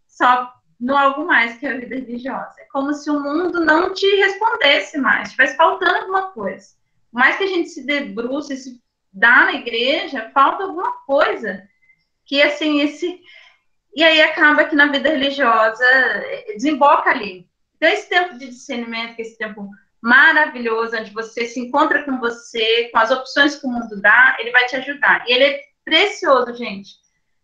só no algo mais, que é a vida religiosa. É como se o mundo não te respondesse mais, estivesse faltando alguma coisa. Por mais que a gente se debruce, se dá na igreja, falta alguma coisa. Que assim, e aí acaba que na vida religiosa desemboca ali. Então, esse tempo de discernimento, esse tempo maravilhoso, onde você se encontra com você, com as opções que o mundo dá, ele vai te ajudar. E ele é precioso, gente.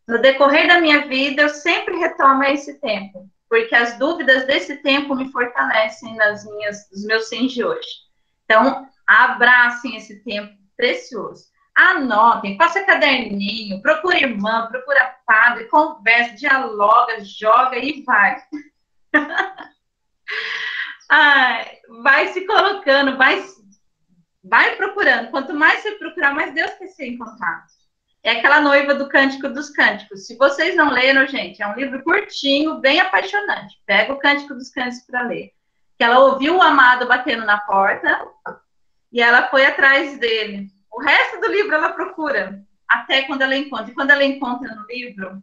No decorrer da minha vida, eu sempre retomo esse tempo, porque as dúvidas desse tempo me fortalecem nos meus sims de hoje. Então, abracem esse tempo precioso. Anotem, faça caderninho, procura irmã, procura padre, conversa, dialoga, joga e vai. Vai se colocando, vai procurando. Quanto mais você procurar, mais Deus quer ser encontrado. É aquela noiva do Cântico dos Cânticos. Se vocês não leram, gente, é um livro curtinho, bem apaixonante. Pega o Cântico dos Cânticos para ler. Que ela ouviu o amado batendo na porta e ela foi atrás dele. O resto do livro ela procura, até quando ela encontra. E quando ela encontra no livro,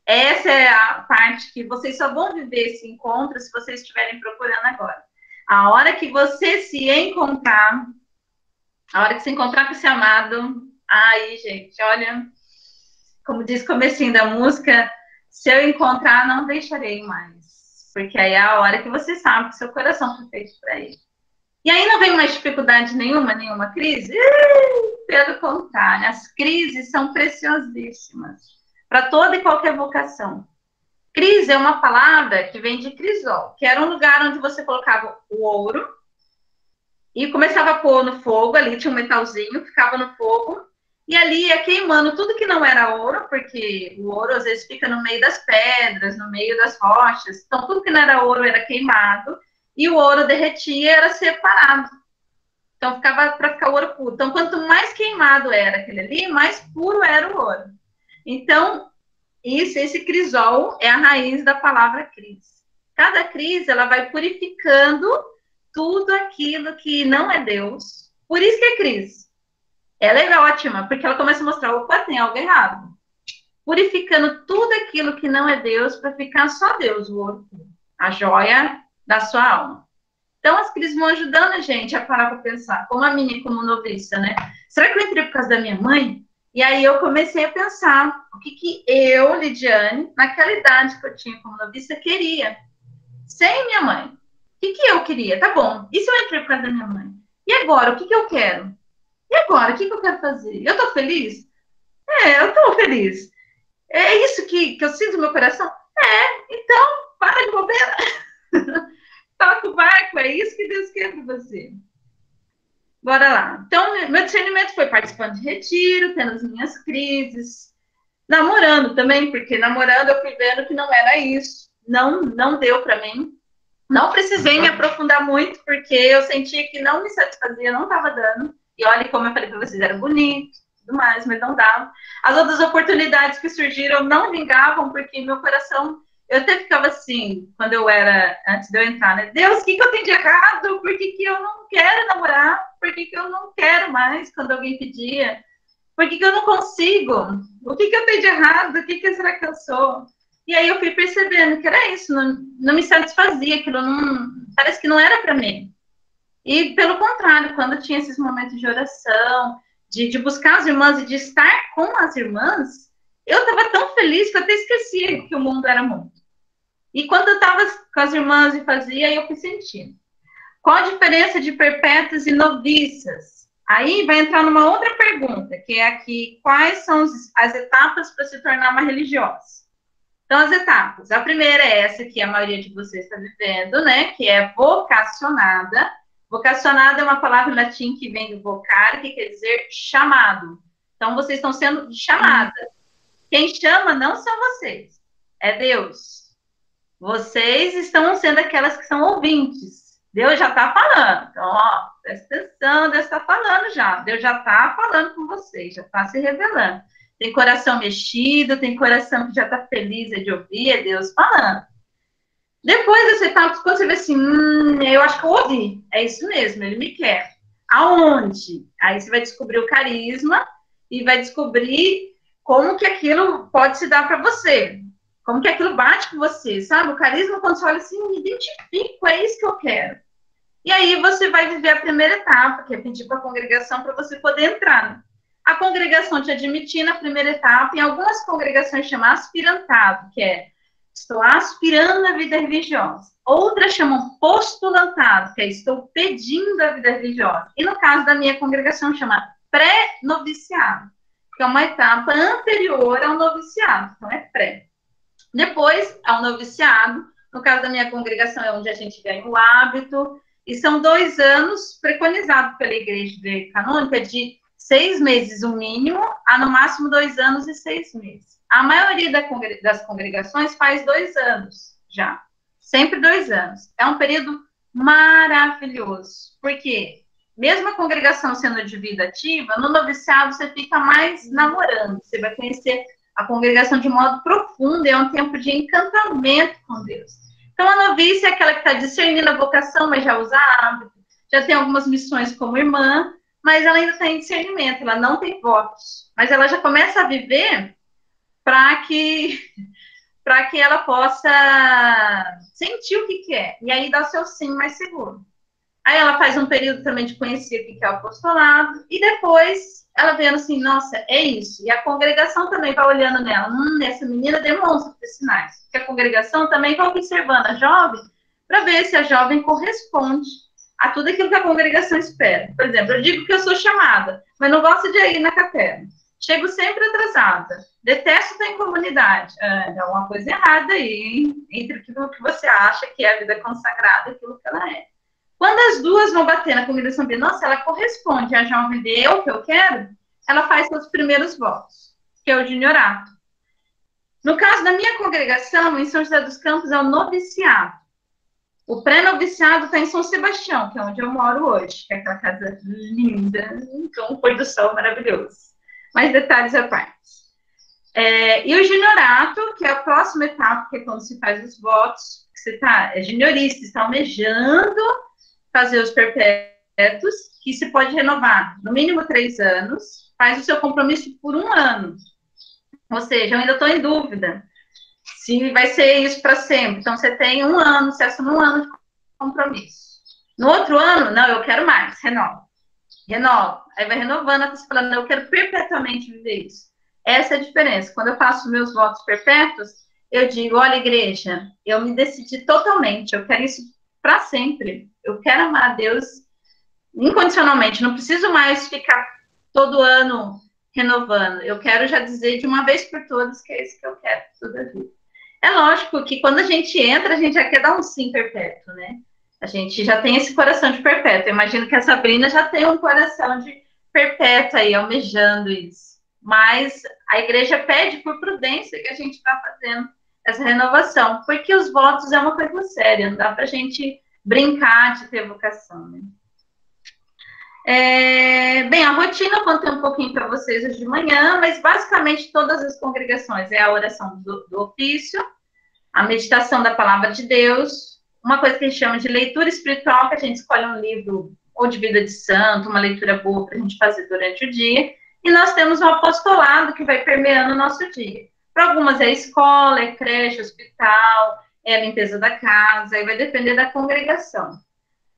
essa é a parte que vocês só vão viver esse encontro se vocês estiverem procurando agora. A hora que você se encontrar, a hora que você encontrar com esse amado, aí, gente, olha, como diz o comecinho da música, se eu encontrar, não deixarei mais. Porque aí é a hora que você sabe que seu coração foi feito para ele. E aí não vem mais dificuldade nenhuma crise? Pelo contrário, as crises são preciosíssimas para toda e qualquer vocação. Crise é uma palavra que vem de crisol, que era um lugar onde você colocava o ouro e começava a pôr no fogo, ali tinha um metalzinho, ficava no fogo, e ali ia queimando tudo que não era ouro, porque o ouro às vezes fica no meio das pedras, no meio das rochas, então tudo que não era ouro era queimado, e o ouro derretia e era separado. Então, ficava para ficar ouro puro. Então, quanto mais queimado era aquele ali, mais puro era o ouro. Então, esse crisol é a raiz da palavra crise. Cada crise, ela vai purificando tudo aquilo que não é Deus. Por isso que é crise. Ela é ótima, porque ela começa a mostrar, opa, tem algo errado. Purificando tudo aquilo que não é Deus para ficar só Deus, o ouro puro. A joia da sua alma. Então, as crises vão ajudando a gente a parar para pensar, como a minha, como noviça, né? Será que eu entrei por causa da minha mãe? E aí eu comecei a pensar o que eu, Lidiane, naquela idade que eu tinha como noviça, queria, sem minha mãe. que eu queria? Tá bom, e se eu entrei por causa da minha mãe? E agora, o que eu quero? E agora, o que eu quero fazer? Eu tô feliz? Eu tô feliz. É isso que eu sinto no meu coração? Então, para de bobeira. Toca o barco, é isso que Deus quer para você. Bora lá. Então, meu discernimento foi participando de retiro, tendo as minhas crises, namorando também, porque namorando eu fui vendo que não era isso. Não deu para mim. Não precisei me aprofundar muito, porque eu sentia que não me satisfazia, não estava dando. E olha, como eu falei para vocês, era bonito, tudo mais, mas não dava. As outras oportunidades que surgiram não vingavam, porque meu coração. Eu até ficava assim, quando eu era, antes de eu entrar, né? Deus, o que eu tenho de errado? Por que eu não quero namorar? Por que eu não quero mais quando alguém pedia? Por que eu não consigo? O que eu tenho de errado? O que será que eu sou? E aí eu fui percebendo que era isso, não me satisfazia, aquilo não, parece que não era para mim. E pelo contrário, quando tinha esses momentos de oração, de buscar as irmãs e de estar com as irmãs, eu estava tão feliz que eu até esquecia que o mundo era mundo. E quando eu estava com as irmãs e fazia, eu fui sentindo. Qual a diferença de perpétuas e noviças? Aí vai entrar numa outra pergunta, que é aqui, quais são as etapas para se tornar uma religiosa? Então, as etapas. A primeira é essa que a maioria de vocês está vivendo, né? Que é vocacionada. Vocacionada é uma palavra em latim que vem do vocare, que quer dizer chamado. Então, vocês estão sendo chamadas. Quem chama não são vocês, é Deus. Vocês estão sendo aquelas que são ouvintes. Deus já está falando. Então, ó, presta atenção, Deus está falando já. Deus já está falando com vocês, já está se revelando. Tem coração mexido, tem coração que já está feliz de ouvir, é Deus falando. Depois dessa etapa, quando você vê assim, eu acho que eu ouvi. É isso mesmo, ele me quer. Aonde? Aí você vai descobrir o carisma e vai descobrir como que aquilo pode se dar para você. Como que aquilo bate com você, sabe? O carisma, quando você olha assim, me identifico, é isso que eu quero. E aí você vai viver a primeira etapa, que é pedir para a congregação para você poder entrar. A congregação te admitir na primeira etapa, em algumas congregações chama aspirantado, que é estou aspirando a vida religiosa. Outras chamam postulantado, que é estou pedindo a vida religiosa. E no caso da minha congregação chama pré-noviciado, que é uma etapa anterior ao noviciado, então é pré. Depois, ao noviciado, no caso da minha congregação é onde a gente ganha o hábito, e são 2 anos preconizados pela Igreja Canônica de 6 meses o mínimo, a no máximo 2 anos e 6 meses. A maioria das congregações faz 2 anos já, sempre 2 anos. É um período maravilhoso, porque mesmo a congregação sendo de vida ativa, no noviciado você fica mais namorando, você vai conhecer a congregação de modo profundo, é um tempo de encantamento com Deus. Então, a novice é aquela que está discernindo a vocação, mas já usa hábito, já tem algumas missões como irmã, mas ela ainda está em discernimento, ela não tem votos, mas ela já começa a viver para que ela possa sentir o que quer, e aí dá o seu sim mais seguro. Aí ela faz um período também de conhecer o que é o apostolado, e depois ela vendo assim, nossa, é isso. E a congregação também vai olhando nela, essa menina demonstra esses sinais. Porque a congregação também vai observando a jovem para ver se a jovem corresponde a tudo aquilo que a congregação espera. Por exemplo, eu digo que eu sou chamada, mas não gosto de ir na capela. Chego sempre atrasada. Detesto estar em comunidade. Dá uma coisa errada aí, hein? Entre aquilo que você acha que é a vida consagrada e aquilo que ela é. Quando as duas vão bater na congregação de nossa, ela corresponde à jovem de eu que eu quero, ela faz seus primeiros votos, que é o juniorato. No caso da minha congregação, em São José dos Campos, é o noviciado. O pré-noviciado está em São Sebastião, que é onde eu moro hoje, que é aquela casa linda, com um pôr do sol maravilhoso. Mais detalhes à parte. E o juniorato, que é a próxima etapa, que é quando se faz os votos, que você é juniorista, está almejando fazer os perpétuos, que se pode renovar no mínimo 3 anos, faz o seu compromisso por 1 ano. Ou seja, eu ainda estou em dúvida se vai ser isso para sempre. Então, você tem 1 ano, você assume 1 ano de compromisso. No outro ano, não, eu quero mais, renova. Aí vai renovando, até você falando, eu quero perpetuamente viver isso. Essa é a diferença. Quando eu faço meus votos perpétuos, eu digo, olha, igreja, eu me decidi totalmente, eu quero isso para sempre. Eu quero amar a Deus incondicionalmente, não preciso mais ficar todo ano renovando. Eu quero já dizer de uma vez por todas que é isso que eu quero toda a vida. É lógico que quando a gente entra, a gente já quer dar um sim perpétuo, né? A gente já tem esse coração de perpétuo. Eu imagino que a Sabrina já tem um coração de perpétuo aí, almejando isso. Mas a igreja pede por prudência que a gente vá fazendo essa renovação, porque os votos é uma coisa séria, não dá para a gente brincar de ter vocação, né? Bem, a rotina eu contei um pouquinho para vocês hoje de manhã, mas basicamente todas as congregações é a oração do ofício, a meditação da palavra de Deus, uma coisa que a gente chama de leitura espiritual, que a gente escolhe um livro ou de vida de santo, uma leitura boa para a gente fazer durante o dia, e nós temos o apostolado que vai permeando o nosso dia. Para algumas é escola, é creche, hospital, é a limpeza da casa, aí vai depender da congregação.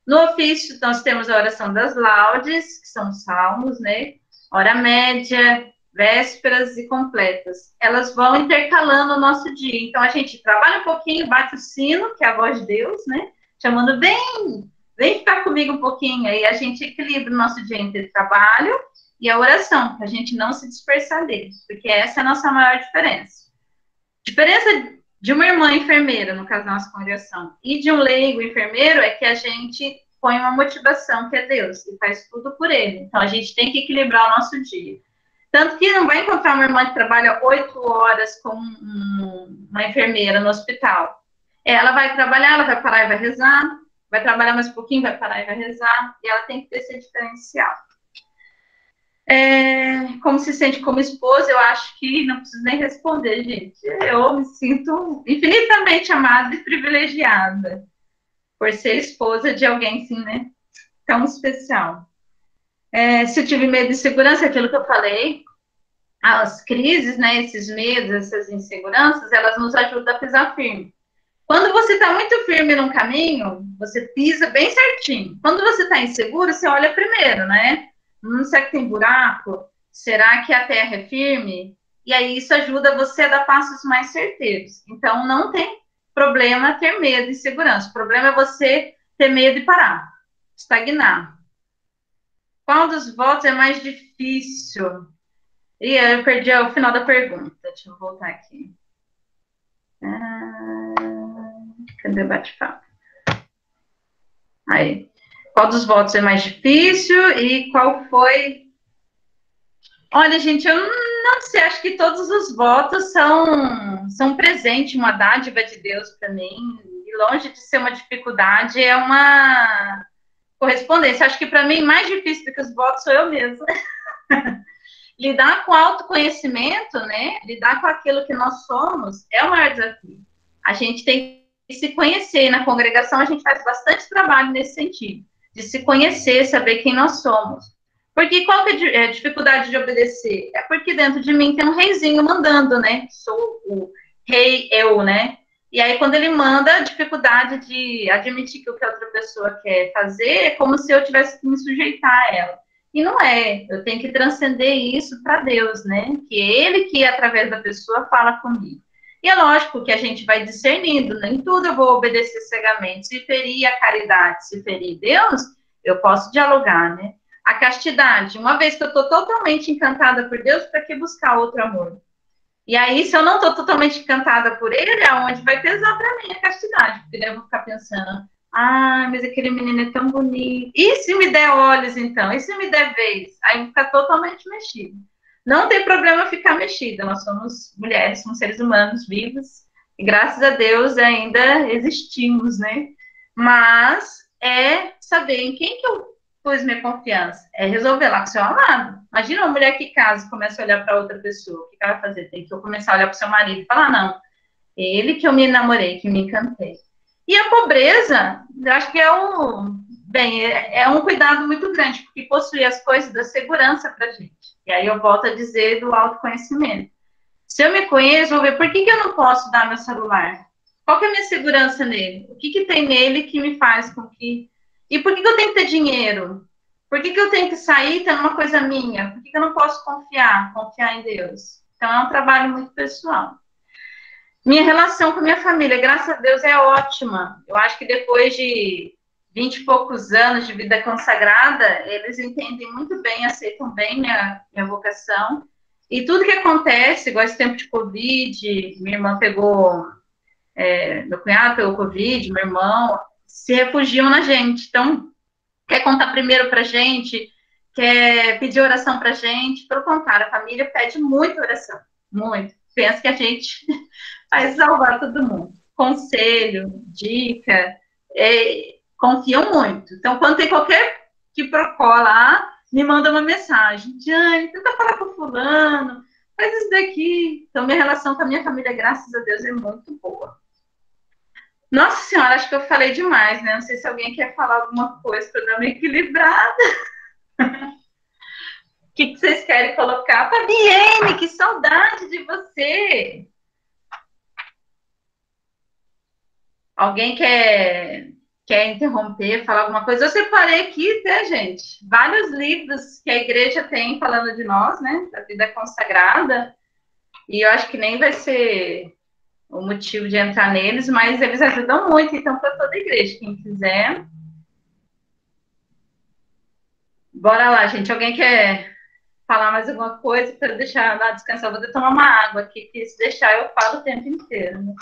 No ofício, nós temos a oração das laudes, que são salmos, né? Hora média, vésperas e completas. Elas vão intercalando o nosso dia. Então, a gente trabalha um pouquinho, bate o sino, que é a voz de Deus, né? Chamando, vem ficar comigo um pouquinho. Aí a gente equilibra o nosso dia entre trabalho e a oração, para a gente não se dispersar dele, porque essa é a nossa maior diferença. Diferença de uma irmã enfermeira, no caso da nossa congregação, e de um leigo enfermeiro é que a gente põe uma motivação, que é Deus, e faz tudo por ele. Então, a gente tem que equilibrar o nosso dia. Tanto que não vai encontrar uma irmã que trabalha 8 horas com uma enfermeira no hospital. Ela vai trabalhar, ela vai parar e vai rezar, vai trabalhar mais um pouquinho, vai parar e vai rezar, e ela tem que ter esse diferencial. Como se sente como esposa, eu acho que não preciso nem responder, gente. Eu me sinto infinitamente amada e privilegiada por ser esposa de alguém, assim, né, tão especial. Se eu tive medo de insegurança, aquilo que eu falei, as crises, né, esses medos, essas inseguranças, elas nos ajudam a pisar firme. Quando você está muito firme num caminho, você pisa bem certinho. Quando você está inseguro, você olha primeiro, né? Será que tem buraco? Será que a terra é firme? E aí isso ajuda você a dar passos mais certeiros. Então, não tem problema ter medo e insegurança. O problema é você ter medo e parar, estagnar. Qual dos votos é mais difícil? E eu perdi o final da pergunta. Deixa eu voltar aqui. Cadê o bate-papo? Aí. Qual dos votos é mais difícil e qual foi... Olha, gente, eu não sei, acho que todos os votos são presente, uma dádiva de Deus para mim, e longe de ser uma dificuldade, é uma correspondência. Acho que para mim, mais difícil do que os votos sou eu mesma. Lidar com autoconhecimento, né? Lidar com aquilo que nós somos é o maior desafio. A gente tem que se conhecer. Na congregação, a gente faz bastante trabalho nesse sentido, de se conhecer, saber quem nós somos. Porque qual que é a dificuldade de obedecer? É porque dentro de mim tem um reizinho mandando, né? Sou o rei eu, né? E aí, quando ele manda, a dificuldade de admitir que o que a outra pessoa quer fazer é como se eu tivesse que me sujeitar a ela. E não é. Eu tenho que transcender isso para Deus, né? Que é Ele que, através da pessoa, fala comigo. E é lógico que a gente vai discernindo, nem tudo eu vou obedecer cegamente. Se ferir a caridade, se ferir Deus, eu posso dialogar, né? A castidade, uma vez que eu estou totalmente encantada por Deus, para que buscar outro amor? E aí, se eu não estou totalmente encantada por ele, é onde vai pesar para mim a castidade, porque daí eu vou ficar pensando, mas aquele menino é tão bonito. E se me der olhos, então? E se me der vez? Aí eu vou ficar totalmente mexido. Não tem problema ficar mexida, nós somos mulheres, somos seres humanos vivos, e graças a Deus ainda existimos, né? Mas é saber em quem que eu pus minha confiança, é resolver lá com o seu amado. Imagina uma mulher que casa e começa a olhar para outra pessoa, o que ela vai fazer? Tem que eu começar a olhar para o seu marido e falar, não, ele que eu me namorei, que me encantei. E a pobreza, eu acho que é um cuidado muito grande, porque possui as coisas da segurança para a gente. E aí eu volto a dizer do autoconhecimento. Se eu me conheço, vou ver por que eu não posso dar meu celular? Qual que é a minha segurança nele? O que tem nele que me faz com que... E por que eu tenho que ter dinheiro? Por que eu tenho que sair tendo uma coisa minha? Por que eu não posso confiar em Deus? Então é um trabalho muito pessoal. Minha relação com a minha família, graças a Deus, é ótima. Eu acho que depois de 20 e poucos anos de vida consagrada, eles entendem muito bem, aceitam bem minha vocação. E tudo que acontece, igual esse tempo de Covid, minha irmã pegou, meu cunhado pegou Covid, meu irmão, se refugiam na gente. Então, quer contar primeiro pra gente, quer pedir oração pra gente. Pelo contrário, a família pede muita oração, muito. Pensa que a gente vai salvar todo mundo. Conselho, dica, confiam muito. Então, quando tem qualquer quiprocó lá, me manda uma mensagem. Diane, tenta falar com fulano, faz isso daqui. Então, minha relação com a minha família, graças a Deus, é muito boa. Nossa Senhora, acho que eu falei demais, né? Não sei se alguém quer falar alguma coisa para dar uma equilibrada. O que vocês querem colocar? Fabienne, que saudade de você! Alguém quer interromper, falar alguma coisa? Eu separei aqui, né, gente? Vários livros que a igreja tem falando de nós, né? Da vida consagrada. E eu acho que nem vai ser o motivo de entrar neles, mas eles ajudam muito, então, para toda a igreja. Quem quiser. Bora lá, gente. Alguém quer falar mais alguma coisa para deixar lá descansar? Vou tomar uma água aqui, que se deixar eu falo o tempo inteiro. Né?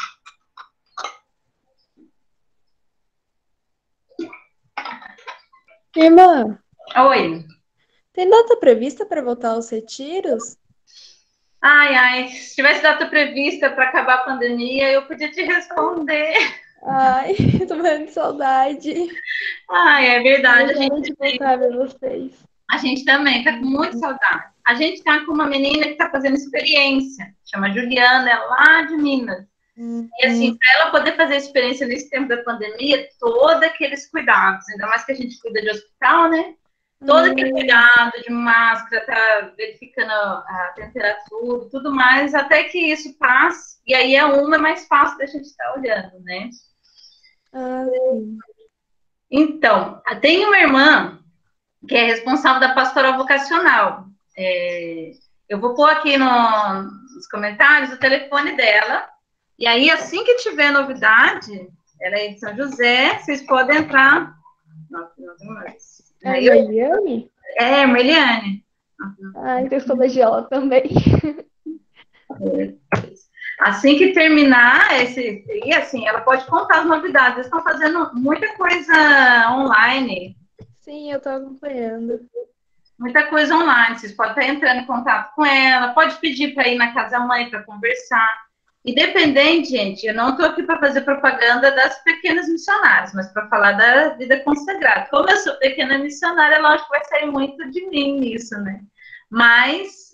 Irmã, Oi. tem data prevista para voltar aos retiros? Ai, se tivesse data prevista para acabar a pandemia, eu podia te responder. Ai, tô morrendo de saudade. Ai, é verdade. Mas hora de voltar a ver vocês. A gente também tá com muita saudade. A gente tá com uma menina que tá fazendo experiência, chama Juliana, é lá de Minas. E assim, para ela poder fazer experiência nesse tempo da pandemia, todos aqueles cuidados, ainda mais que a gente cuida de hospital, né? Todo aquele cuidado de máscara, tá verificando a temperatura, tudo mais, até que isso passe, e aí é mais fácil da gente estar olhando, né? Sim. Então, tem uma irmã que é responsável da pastoral vocacional. Eu vou pôr aqui nos comentários o telefone dela, e aí, assim que tiver novidade, ela é de São José, vocês podem entrar. É a Eliane? Meliane. Ah, então eu sou ela também. Assim que terminar e assim, ela pode contar as novidades. Eles estão fazendo muita coisa online. Sim, eu tô acompanhando. Muita coisa online. Vocês podem estar entrando em contato com ela, pode pedir para ir na casa da mãe para conversar. Independente, gente, eu não estou aqui para fazer propaganda das pequenas missionárias, mas para falar da vida consagrada. Como eu sou pequena missionária, lógico que vai sair muito de mim nisso, né? Mas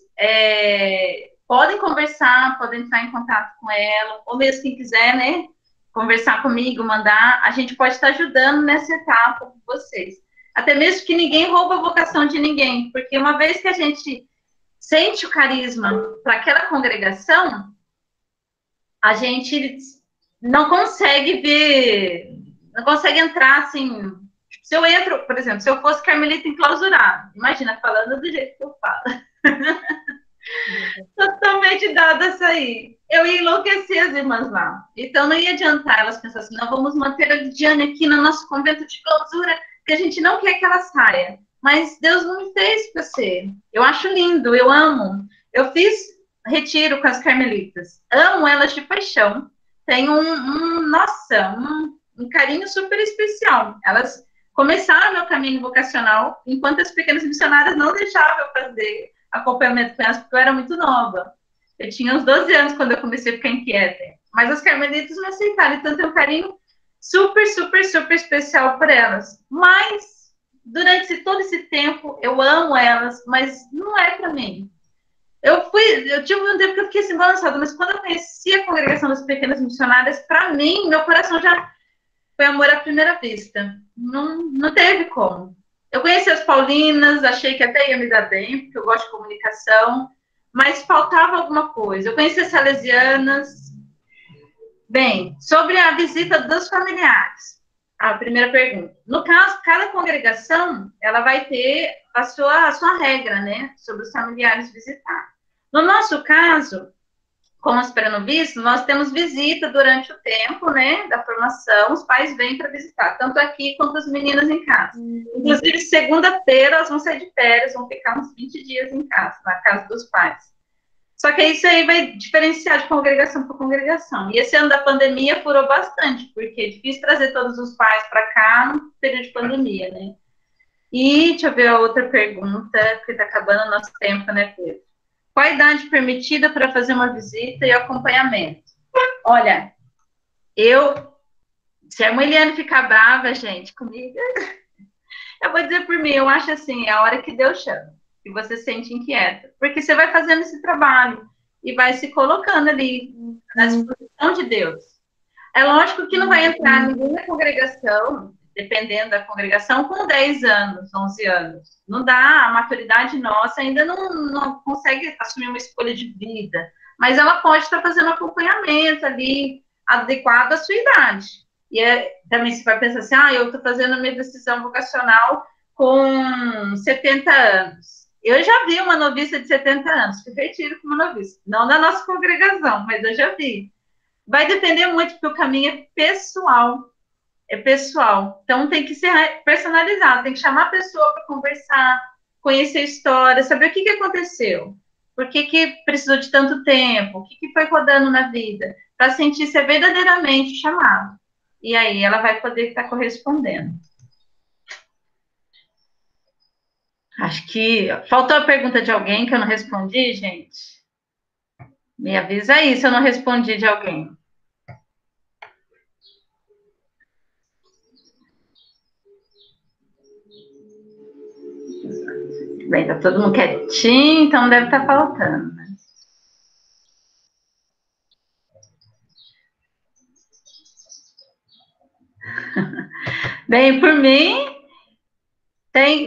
podem conversar, podem entrar em contato com ela, ou mesmo quem quiser, né? Conversar comigo, mandar, a gente pode estar ajudando nessa etapa com vocês. Até mesmo que ninguém rouba a vocação de ninguém, porque uma vez que a gente sente o carisma para aquela congregação, a gente não consegue ver, não consegue entrar assim. Se eu entro, por exemplo, se eu fosse carmelita enclausurada, imagina, falando do jeito que eu falo. Totalmente dada essa aí. Eu ia enlouquecer as irmãs lá. Então não ia adiantar elas pensarem assim, não, vamos manter a Lidiane aqui no nosso convento de clausura, que a gente não quer que ela saia. Mas Deus não me fez para ser. Eu acho lindo, eu amo. Eu fiz retiro com as carmelitas. Amo elas de paixão. Tenho um carinho super especial. Elas começaram meu caminho vocacional, enquanto as pequenas missionárias não deixavam eu fazer acompanhamento com elas, porque eu era muito nova. Eu tinha uns 12 anos quando eu comecei a ficar inquieta. Mas as carmelitas me aceitaram, então eu tenho um carinho super, super, super especial por elas. Mas, durante todo esse tempo, eu amo elas, mas não é para mim. Eu tive um tempo que eu fiquei assim balançada, mas quando eu conheci a congregação das pequenas missionárias, para mim, meu coração já foi amor à primeira vista. Não teve como. Eu conheci as Paulinas, achei que até ia me dar bem, porque eu gosto de comunicação, mas faltava alguma coisa. Eu conheci as Salesianas. Bem, sobre a visita dos familiares. A primeira pergunta. No caso, cada congregação, ela vai ter a sua regra, né, sobre os familiares visitar. No nosso caso, com os pré-noviços, nós temos visita durante o tempo, né, da formação, os pais vêm para visitar, tanto aqui quanto as meninas em casa. Inclusive, segunda-feira, elas vão sair de férias, vão ficar uns 20 dias em casa, na casa dos pais. Só que isso aí vai diferenciar de congregação para congregação. E esse ano da pandemia furou bastante, porque é difícil trazer todos os pais para cá no período de pandemia, né? E deixa eu ver a outra pergunta, porque está acabando o nosso tempo, né, Pedro? Qual a idade permitida para fazer uma visita e acompanhamento? Olha, se a Eliane ficar brava, gente, comigo, eu vou dizer por mim, eu acho assim, é a hora que Deus chama, que você se sente inquieta, porque você vai fazendo esse trabalho e vai se colocando ali na disposição de Deus. É lógico que não vai entrar ninguém na congregação, dependendo da congregação, com 10 anos, 11 anos. Não dá, a maturidade nossa ainda não consegue assumir uma escolha de vida, mas ela pode estar fazendo acompanhamento ali, adequado à sua idade. E também você vai pensar assim, eu estou fazendo a minha decisão vocacional com 70 anos. Eu já vi uma noviça de 70 anos, fui retiro com uma noviça, não da nossa congregação, mas eu já vi. Vai depender muito, porque o caminho é pessoal. É pessoal. Então, tem que ser personalizado. Tem que chamar a pessoa para conversar, conhecer a história, saber o que aconteceu. Por que precisou de tanto tempo? O que foi rodando na vida? Para sentir ser verdadeiramente chamado. E aí, ela vai poder estar correspondendo. Acho que faltou a pergunta de alguém que eu não respondi, gente. Me avisa aí se eu não respondi de alguém. Bem, tá todo mundo quietinho, então deve estar faltando. Bem, por mim,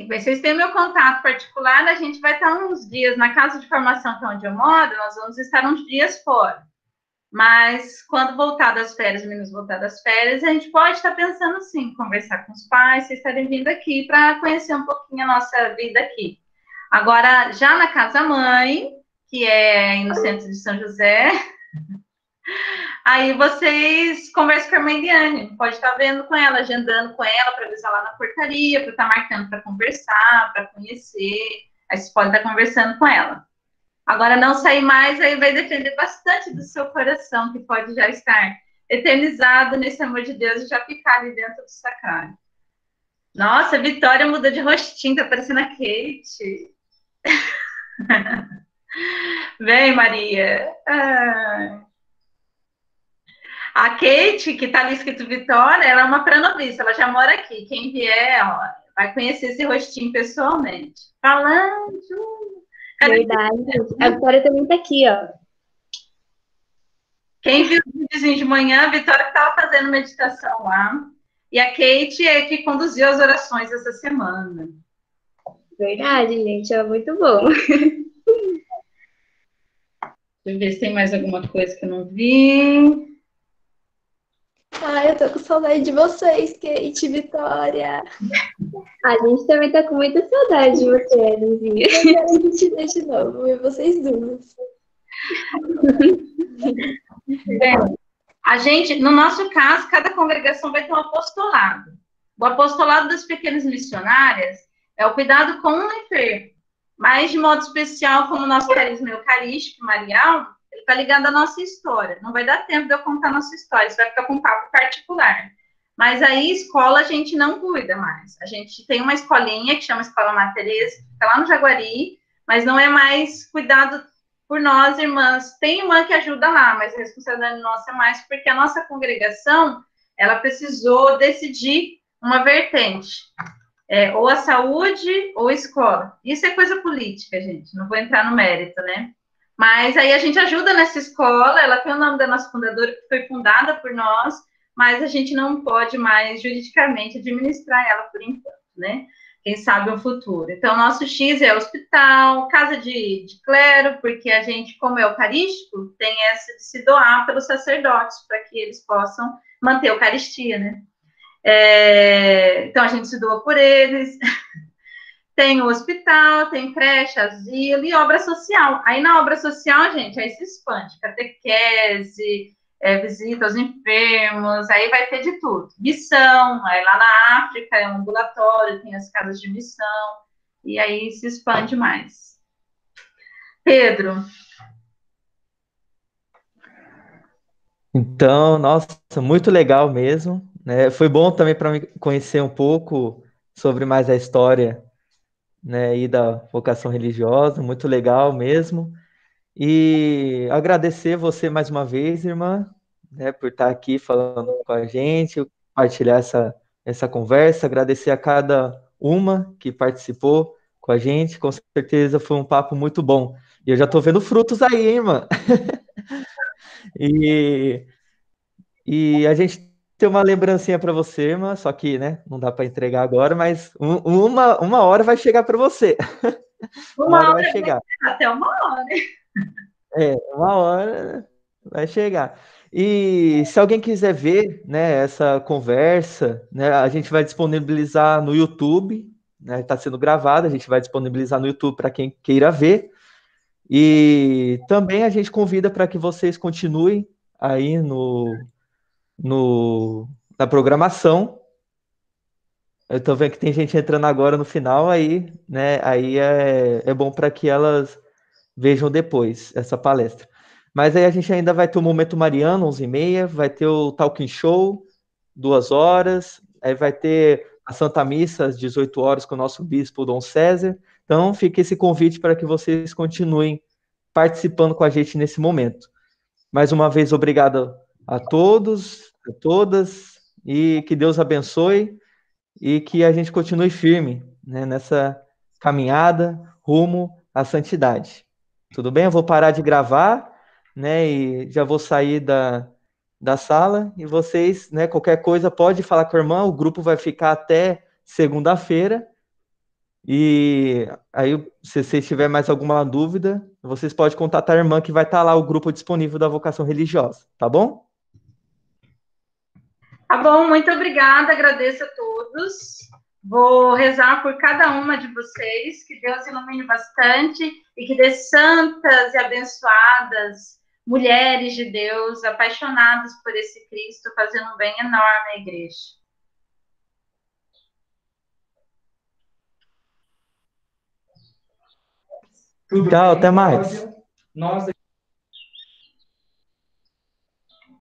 vocês têm meu contato particular, a gente vai estar uns dias na casa de formação, que é onde eu moro, nós vamos estar uns dias fora. Mas quando voltar das férias, os meninos voltar das férias, a gente pode estar pensando sim, conversar com os pais, vocês estarem vindo aqui para conhecer um pouquinho a nossa vida aqui. Agora, já na casa mãe, que é no centro de São José, aí vocês conversam com a mãe Eliane, pode estar vendo com ela, agendando com ela para avisar lá na portaria, para estar marcando para conversar, para conhecer. Aí vocês podem estar conversando com ela. Agora, não sair mais, aí vai depender bastante do seu coração, que pode já estar eternizado nesse amor de Deus e já ficar ali dentro do sacrário. Nossa, a Vitória mudou de rostinho, tá parecendo a Kate. Vem, Maria. A Kate, que está ali escrito Vitória, ela é uma pré-noviça, ela já mora aqui. Quem vier, ó, vai conhecer esse rostinho pessoalmente. Falando. Verdade. A Vitória também está aqui, ó. Quem viu o videozinho de manhã, a Vitória que estava fazendo meditação lá. E a Kate é que conduziu as orações essa semana. Verdade, gente, é muito bom. Deixa eu ver se tem mais alguma coisa que eu não vi. Eu tô com saudade de vocês, Kate e Vitória. A gente também tá com muita saudade de você, Elisinha. Eu quero a gente ver de novo, ver vocês duas. A gente, no nosso caso, cada congregação vai ter um apostolado. O apostolado das pequenas missionárias é o cuidado com o enfermo. Mas, de modo especial, como o nosso carisma eucarístico, marial, ele está ligado à nossa história. Não vai dar tempo de eu contar a nossa história, você vai ficar com um papo particular. Mas aí, escola, a gente não cuida mais. A gente tem uma escolinha que chama Escola Mater Teresa, que fica lá no Jaguari, mas não é mais cuidado por nós, irmãs. Tem irmã que ajuda lá, mas a responsabilidade nossa é mais porque a nossa congregação, ela precisou decidir uma vertente. Ou a saúde ou a escola. Isso é coisa política, gente. Não vou entrar no mérito, né? Mas aí a gente ajuda nessa escola, ela tem o nome da nossa fundadora, que foi fundada por nós, mas a gente não pode mais juridicamente administrar ela por enquanto, né? Quem sabe o futuro. Então, nosso X é hospital, casa de clero, porque a gente, como é eucarístico, tem essa de se doar pelos sacerdotes, para que eles possam manter a Eucaristia, né? Então, a gente se doa por eles. Tem o hospital, tem creche, asilo e obra social. Aí na obra social, gente, aí se expande, catequese, visita aos enfermos, aí vai ter de tudo. Missão, aí lá na África é um ambulatório, tem as casas de missão, e aí se expande mais. Pedro. Então, nossa, muito legal mesmo, né? Foi bom também para me conhecer um pouco sobre mais a história, né, e da vocação religiosa, muito legal mesmo. E agradecer você mais uma vez, irmã, né, por estar aqui falando com a gente, compartilhar essa conversa, agradecer a cada uma que participou com a gente, com certeza foi um papo muito bom. E eu já estou vendo frutos aí, hein, irmã? E, e a gente tem uma lembrancinha para você, irmã, só que, né, não dá para entregar agora, mas uma hora vai chegar para você. Uma Uma hora vai hora, chegar. até uma hora. Uma hora vai chegar. E se alguém quiser ver, né, essa conversa, né, a gente vai disponibilizar no YouTube, né, está sendo gravada, a gente vai disponibilizar no YouTube para quem queira ver. E também a gente convida para que vocês continuem aí no, na programação. Eu estou vendo que tem gente entrando agora no final, aí, né, aí é bom para que elas vejam depois essa palestra. Mas aí a gente ainda vai ter o Momento Mariano, 11h30, vai ter o Talking Show, 2 horas, aí vai ter a Santa Missa, às 18 horas, com o nosso bispo, Dom César. Então, fica esse convite para que vocês continuem participando com a gente nesse momento. Mais uma vez, obrigado a todos, a todas, e que Deus abençoe e que a gente continue firme, né, nessa caminhada rumo à santidade. Tudo bem? Eu vou parar de gravar, né, e já vou sair da sala, e vocês, né, qualquer coisa pode falar com a irmã, o grupo vai ficar até segunda-feira, e aí, se vocês tiverem mais alguma dúvida, vocês podem contatar a irmã que vai estar lá, o grupo disponível da vocação religiosa, tá bom? Tá bom, muito obrigada, agradeço a todos. Vou rezar por cada uma de vocês, que Deus ilumine bastante e que dê santas e abençoadas mulheres de Deus, apaixonadas por esse Cristo, fazendo um bem enorme à igreja. Tchau, até mais. Nós